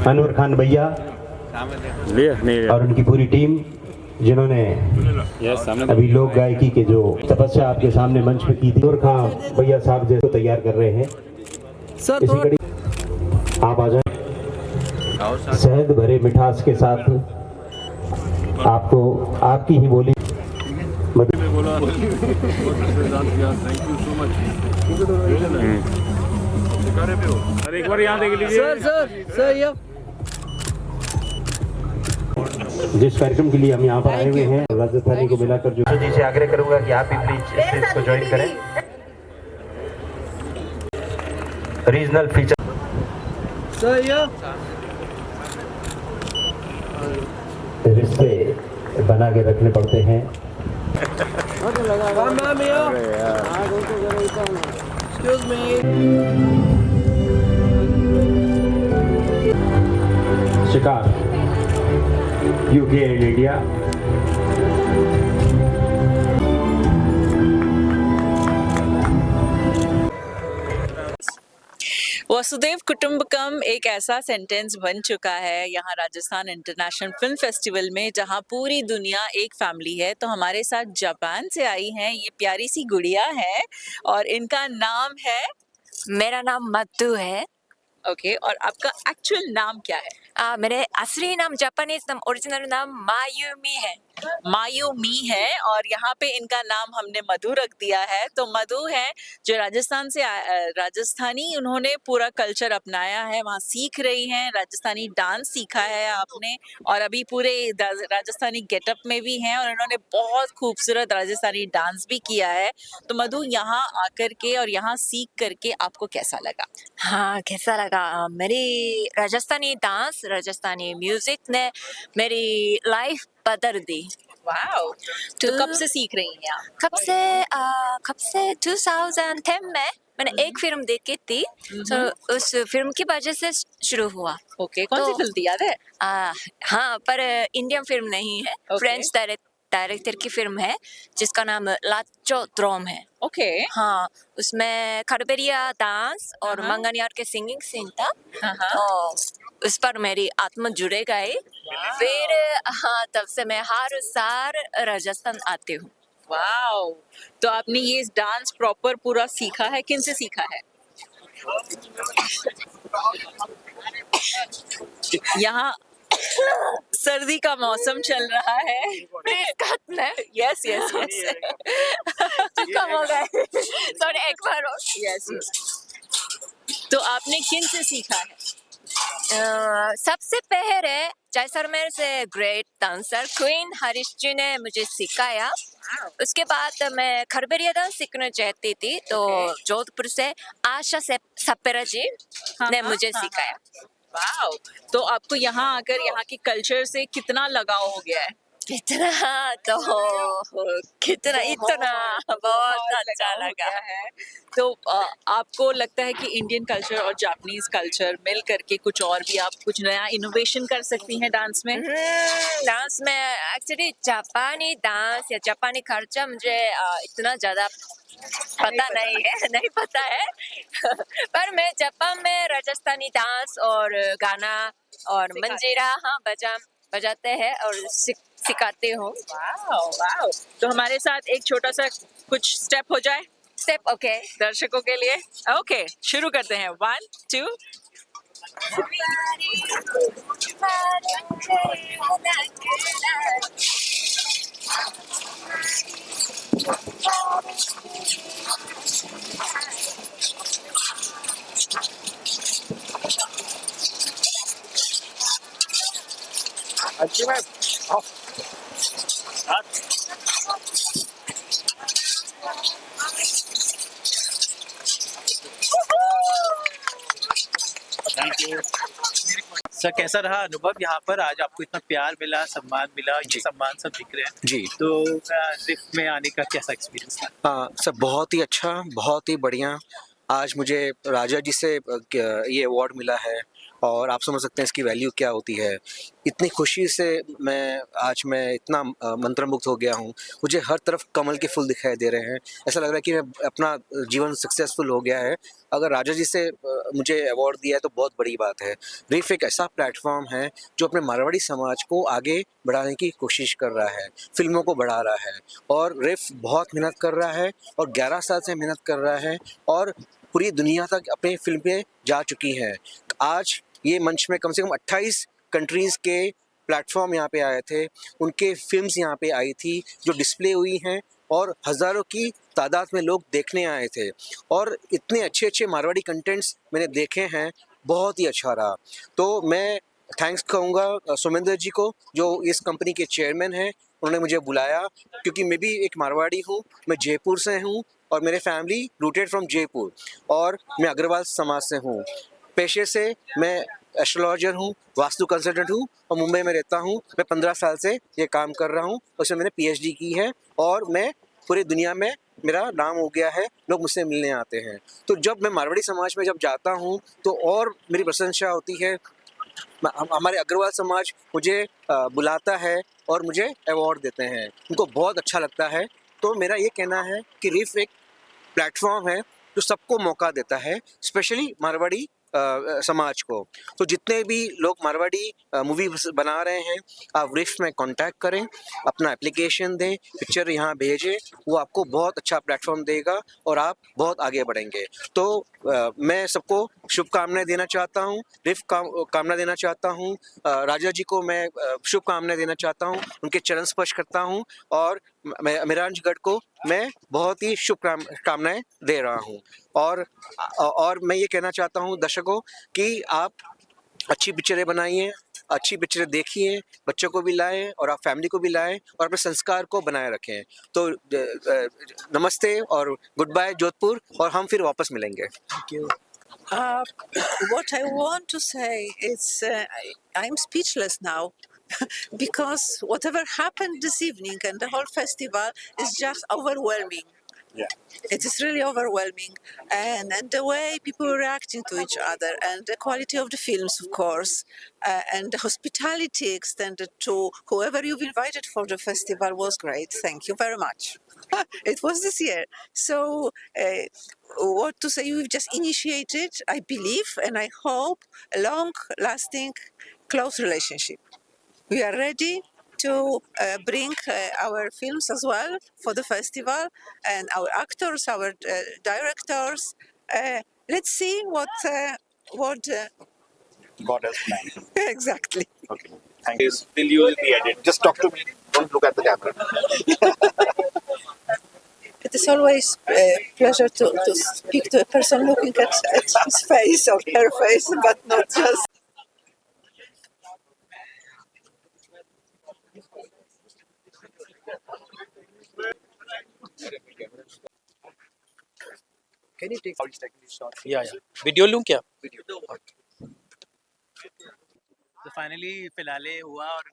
अनवर खान भैया और उनकी पूरी टीम जिन्होंने अभी लोक गायकी के जो तपस्या आपके सामने मंच पे की थी, अनवर खान भैया साहब जैसे तैयार कर रहे हैं। सर आप आ जाए। शहद भरे मिठास के साथ आपको आपकी ही बोली अरे एक बार यहाँ देख लीजिए सर ये जिस कार्यक्रम के लिए हम यहाँ पर आए हुए हैं राजस्थानी को मिलाकर जो जी से आग्रह करूंगा कि आप भी प्लीज इस ट्रिप को ज्वाइन करें। रीजनल फीचर सर ये रिश्ते बना के रखने पड़ते हैं। एक्सक्यूज मी शिकार यूके एंड इंडिया। वसुदेव कुटुंबकम एक ऐसा सेंटेंस बन चुका है यहाँ राजस्थान इंटरनेशनल फिल्म फेस्टिवल में, जहाँ पूरी दुनिया एक फैमिली है। तो हमारे साथ जापान से आई हैं ये प्यारी सी गुड़िया है और इनका नाम है, मेरा नाम मधु है। ओके, और आपका एक्चुअल नाम क्या है? मेरे असली नाम जापानीज नाम ओरिजिनल नाम मायुमी है। मायुमी है और यहाँ पे इनका नाम हमने मधु रख दिया है। तो मधु है जो राजस्थान से राजस्थानी, उन्होंने पूरा कल्चर अपनाया है, वहाँ सीख रही हैं, राजस्थानी डांस सीखा है आपने और अभी पूरे राजस्थानी गेटअप में भी हैं और इन्होंने बहुत खूबसूरत राजस्थानी डांस भी किया है। तो मधु, यहाँ आकर के और यहाँ सीख करके आपको कैसा लगा? हाँ, कैसा लगा? मेरी राजस्थानी डांस, राजस्थानी म्यूजिक ने मेरी लाइफ बदल दी। वाओ! तो कब से सीख रही हैं आप? कब से 2010 में मैंने एक फिल्म देखी थी, तो उस फिल्म की वजह से शुरू हुआ। ओके, कौन सी फिल्म थी, याद है? हाँ, पर इंडियन फिल्म नहीं है, फ्रेंच डायरेक्टर की फिल्म है जिसका नाम लाचो द्रोम है। ओके। हाँ, उसमें खड़बेरिया डांस और मंगनियार के सिंगिंग सीन था। तो उस पर मेरी आत्मा जुड़े गई। फिर हाँ, तब से मैं हर साल राजस्थान आती हूँ। वाओ! तो आपने ये डांस प्रॉपर पूरा सीखा है, किन से सीखा है? यहाँ सर्दी का मौसम चल रहा है। यस यस यस, कम हो गए। सॉरी, एक बार और। यस। तो आपने किन से सीखा है? सबसे पहले जैसलमेर से ग्रेट डांसर क्वीन हरीश जी ने मुझे सिखाया। उसके बाद मैं खड़बेरिया डांस सीखना चाहती थी, तो जोधपुर से आशा सपेरा जी ने मुझे सिखाया। वाओ! तो आपको यहाँ आकर यहाँ की कल्चर से कितना लगाव हो गया है? कितना इतना बहुत अच्छा लगा है। तो आपको लगता है कि इंडियन कल्चर और जापानीज कल्चर मिल करके कुछ और भी आप कुछ नया इनोवेशन कर सकती हैं डांस में? डांस में एक्चुअली जापानी डांस या जापानी कल्चर मुझे इतना ज़्यादा नहीं पता है पर मैं जापान में राजस्थानी डांस और गाना और मंजीरा बजाते हैं और सिखाते हो। Wow wow! तो हमारे साथ एक छोटा सा कुछ स्टेप हो जाए। स्टेप ओके, दर्शकों के लिए। ओके, शुरू करते हैं। 1 2। अच्छी मैम। सर, कैसा रहा अनुभव यहाँ पर? आज आपको इतना प्यार मिला, सम्मान मिला, ये सम्मान सब दिख रहे हैं जी। तो रिफ्ट में आने का कैसा एक्सपीरियंस था? सर बहुत ही अच्छा, बहुत ही बढ़िया। आज मुझे राजा जी से ये अवार्ड मिला है और आप समझ सकते हैं इसकी वैल्यू क्या होती है। इतनी खुशी से मैं इतना मंत्रमुग्ध हो गया हूँ। मुझे हर तरफ कमल के फूल दिखाई दे रहे हैं। ऐसा लग रहा है कि मैं अपना जीवन सक्सेसफुल हो गया है। अगर राजा जी से मुझे अवार्ड दिया है तो बहुत बड़ी बात है। रिफ एक ऐसा प्लेटफॉर्म है जो अपने मारवाड़ी समाज को आगे बढ़ाने की कोशिश कर रहा है, फिल्मों को बढ़ा रहा है और रिफ बहुत मेहनत कर रहा है और 11 साल से मेहनत कर रहा है और पूरी दुनिया तक अपनी फिल्में जा चुकी हैं। आज ये मंच में कम से कम 28 कंट्रीज़ के प्लेटफॉर्म यहाँ पे आए थे, उनके फिल्म्स यहाँ पे आई थी जो डिस्प्ले हुई हैं और हज़ारों की तादाद में लोग देखने आए थे और इतने अच्छे अच्छे मारवाड़ी कंटेंट्स मैंने देखे हैं, बहुत ही अच्छा रहा। तो मैं थैंक्स कहूँगा सुमेंद्र जी को जो इस कंपनी के चेयरमैन हैं, उन्होंने मुझे बुलाया क्योंकि मैं भी एक मारवाड़ी हूँ, मैं जयपुर से हूँ और मेरे फैमिली रूटेड फ्रॉम जयपुर और मैं अग्रवाल समाज से हूँ। पेशे से मैं एस्ट्रोलॉजर हूँ, वास्तु कंसल्टेंट हूँ और मुंबई में रहता हूँ। मैं 15 साल से ये काम कर रहा हूँ, उसमें मैंने PhD की है और मैं पूरी दुनिया में मेरा नाम हो गया है, लोग मुझसे मिलने आते हैं। तो जब मैं मारवाड़ी समाज में जब जाता हूँ तो और मेरी प्रशंसा होती है। हमारे अग्रवाल समाज मुझे बुलाता है और मुझे अवार्ड देते हैं, उनको बहुत अच्छा लगता है। तो मेरा ये कहना है कि रिफ एक प्लेटफॉर्म है जो सबको मौका देता है, स्पेशली मारवाड़ी समाज को। तो जितने भी लोग मारवाड़ी मूवी बना रहे हैं, आप रिफ में कांटेक्ट करें, अपना एप्लीकेशन दें, पिक्चर यहाँ भेजें, वो आपको बहुत अच्छा प्लेटफॉर्म देगा और आप बहुत आगे बढ़ेंगे। तो मैं सबको शुभकामनाएं देना चाहता हूँ, रिफ कामना देना चाहता हूँ, राजा जी को मैं शुभकामनाएं देना चाहता हूँ, उनके चरण स्पर्श करता हूँ और मेरांजगढ़ को मैं बहुत ही शुभकामनाएं दे रहा हूँ। और मैं ये कहना चाहता हूँ दर्शकों कि आप अच्छी पिक्चरें बनाइए, अच्छी पिक्चरें देखिए, बच्चों को भी लाएं और आप फैमिली को भी लाएं और अपने संस्कार को बनाए रखें। तो नमस्ते और गुड बाय जोधपुर, और हम फिर वापस मिलेंगे। Thank you. What I want to say is I'm speechless now because whatever happened this evening and the whole festival is just overwhelming. Yeah. It is really overwhelming, and the way people are reacting to each other, and the quality of the films, of course, and the hospitality extended to whoever you've invited for the festival was great. Thank you very much. It was this year. So, what to say? We've just initiated, I believe, and I hope, a long-lasting, close relationship. We are ready to bring our films as well for the festival, and our actors, our directors. Let's see what God has planned. exactly. Okay. Thank you. Will you be edit? Just talk to me. Don't look at the camera. It is always a pleasure to speak to a person looking at his face or her face, but not just. Can you take shot? Yeah. Video लूँ क्या? Video. तो finally finale हुआ और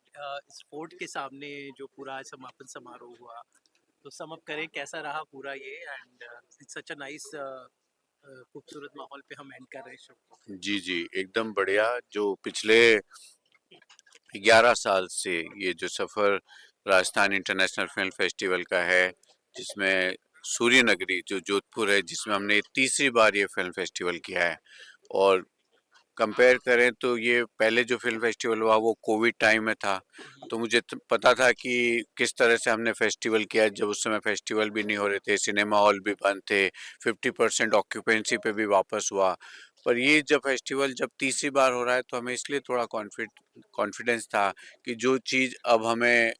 इस fort के सामने जो पूरा समापन समारोह हुआ, तो सम अप करें कैसा रहा पूरा ये, and it's such a nice खूबसूरत माहौल पे हम एंड कर रहे हैं शो को। जी जी, एकदम बढ़िया। जो पिछले 11 साल से ये जो सफ़र राजस्थान इंटरनेशनल फिल्म फेस्टिवल का है, जिसमें सूर्य नगरी जो जोधपुर है, जिसमें हमने तीसरी बार ये फिल्म फेस्टिवल किया है, और कंपेयर करें तो ये पहले जो फिल्म फेस्टिवल हुआ वो कोविड टाइम में था। तो मुझे पता था कि किस तरह से हमने फेस्टिवल किया, जब उस समय फेस्टिवल भी नहीं हो रहे थे, सिनेमा हॉल भी बंद थे, 50% ऑक्यूपेंसी पे भी वापस हुआ। पर ये जब फेस्टिवल जब तीसरी बार हो रहा है तो हमें इसलिए थोड़ा कॉन्फिडेंस था कि जो चीज़ अब हमें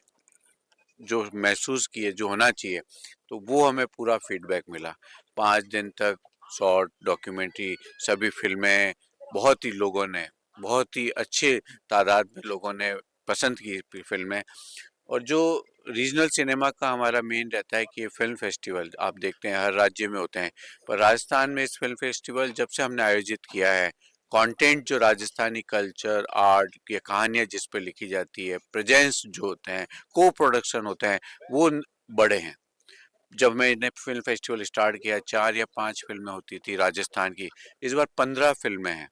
जो महसूस किए जो होना चाहिए, तो वो हमें पूरा फीडबैक मिला। 5 दिन तक शॉर्ट, डॉक्यूमेंट्री, सभी फिल्में बहुत ही लोगों ने, बहुत ही अच्छे तादाद में लोगों ने पसंद की फिल्में। और जो रीजनल सिनेमा का हमारा मेन रहता है कि ये फिल्म फेस्टिवल आप देखते हैं हर राज्य में होते हैं, पर राजस्थान में इस फिल्म फेस्टिवल जब से हमने आयोजित किया है, कंटेंट जो राजस्थानी कल्चर, आर्ट या कहानियाँ जिस पर लिखी जाती है, प्रेजेंस जो होते हैं, को प्रोडक्शन होते हैं, वो बड़े हैं। जब मैंने फिल्म फेस्टिवल स्टार्ट किया 4 या 5 फिल्में होती थी राजस्थान की, इस बार 15 फिल्में हैं,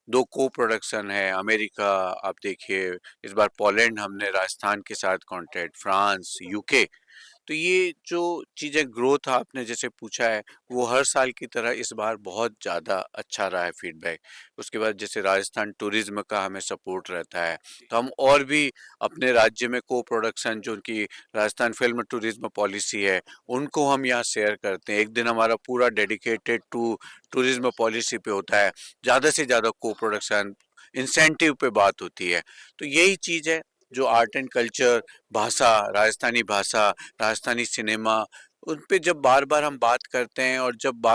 2 को प्रोडक्शन है। अमेरिका आप देखिए, इस बार पोलैंड हमने राजस्थान के साथ कॉन्ट्रैक्ट, फ्रांस, यूके, तो ये जो चीज़ें ग्रोथ आपने जैसे पूछा है वो हर साल की तरह इस बार बहुत ज़्यादा अच्छा रहा है फीडबैक। उसके बाद जैसे राजस्थान टूरिज्म का हमें सपोर्ट रहता है, तो हम और भी अपने राज्य में को प्रोडक्शन जो उनकी राजस्थान फिल्म टूरिज्म पॉलिसी है उनको हम यहाँ शेयर करते हैं। एक दिन हमारा पूरा डेडिकेटेड टूरिज्म पॉलिसी पे होता है, ज़्यादा से ज़्यादा को प्रोडक्शन इंसेंटिव पे बात होती है। तो यही चीज़ है जो आर्ट एंड कल्चर, भाषा, राजस्थानी सिनेमा, उन पे जब बार बार हम बात करते हैं और जब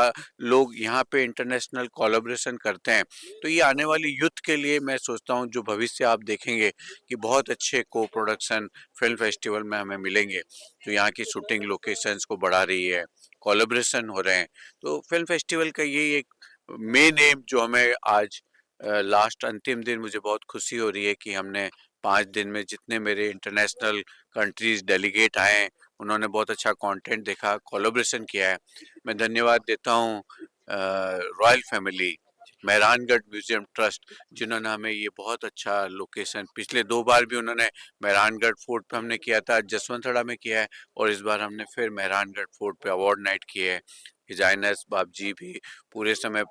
लोग यहाँ पे इंटरनेशनल कोलैबोरेशन करते हैं तो ये आने वाली यूथ के लिए मैं सोचता हूँ जो भविष्य आप देखेंगे कि बहुत अच्छे को प्रोडक्शन फिल्म फेस्टिवल में हमें मिलेंगे जो यहाँ की शूटिंग लोकेशंस को बढ़ा रही है, कोलैबोरेशन हो रहे हैं। तो फिल्म फेस्टिवल का यही एक मेन एम जो हमें आज लास्ट अंतिम दिन मुझे बहुत खुशी हो रही है कि हमने 5 दिन में जितने मेरे इंटरनेशनल कंट्रीज डेलीगेट आए उन्होंने बहुत अच्छा कंटेंट देखा, कोलैबोरेशन किया है। मैं धन्यवाद देता हूँ royal family, Mehrangarh museum trust जिन्होंने हमें ये बहुत अच्छा लोकेशन, पिछले 2 बार भी उन्होंने मेहरानगढ़ फोर्ट पे हमने किया था, जसवंतगढ़ में किया है और इस बार हमने फिर मेहरानगढ़ फोर्ट पे अवार्ड नाइट की है। डिजाइनर्स बाप जी भी पूरे समय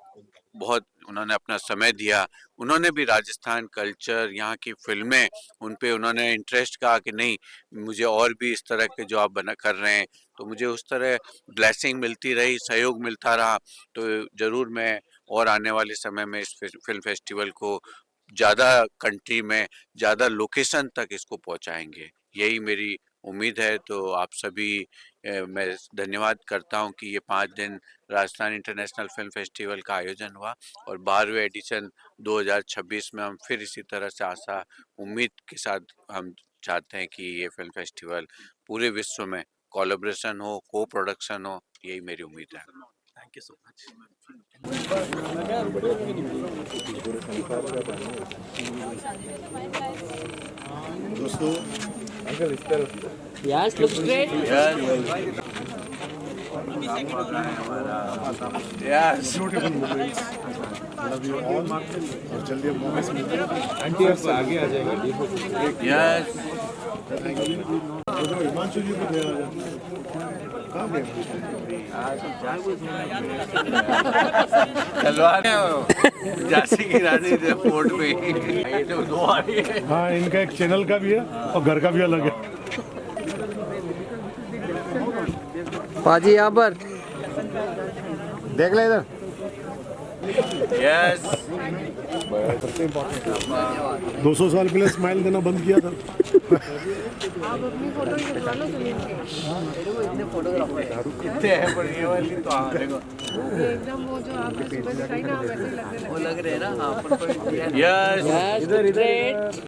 बहुत उन्होंने अपना समय दिया, उन्होंने भी राजस्थान कल्चर, यहाँ की फिल्में, उन पे उन्होंने इंटरेस्ट कहा कि नहीं मुझे और भी इस तरह के जो आप कर रहे हैं, तो मुझे उस तरह ब्लेसिंग मिलती रही, सहयोग मिलता रहा। तो ज़रूर मैं और आने वाले समय में इस फिल्म फेस्टिवल को ज़्यादा कंट्री में, ज़्यादा लोकेशन तक इसको पहुँचाएंगे, यही मेरी उम्मीद है। तो आप सभी मैं धन्यवाद करता हूं कि ये 5 दिन राजस्थान इंटरनेशनल फिल्म फेस्टिवल का आयोजन हुआ और 12वें एडिशन 2026 में हम फिर इसी तरह से आशा उम्मीद के साथ हम चाहते हैं कि ये फिल्म फेस्टिवल पूरे विश्व में कोलैबोरेशन हो, को प्रोडक्शन हो, यही मेरी उम्मीद है। Thank you so much. दोस्तों Yes, looks great. Yes. Beautiful moments. Love you all. और जल्दी अब मोमेंट्स मिलते हैं। आंटी आप आगे आ जाएगा। Yes. हिमांशु जी को दे कहाँ गए? तलवार झांसी की रानी फोर्ट में ये तो 2 आ रही है। हाँ, इनका एक चैनल का भी है और घर का भी अलग है। पाजी यहाँ पर देख ले इधर। यस 200 साल पहले स्माइल देना बंद किया था। आप अपनी फोटो निकलवा लो कितने हैं पर ये वाली तो हाँ देखो एकदम वो जो आपने सुबह दिखाई ना वैसे ही लग रहे हैं। वो लग रहे हैं ना। हाँ, यस इधर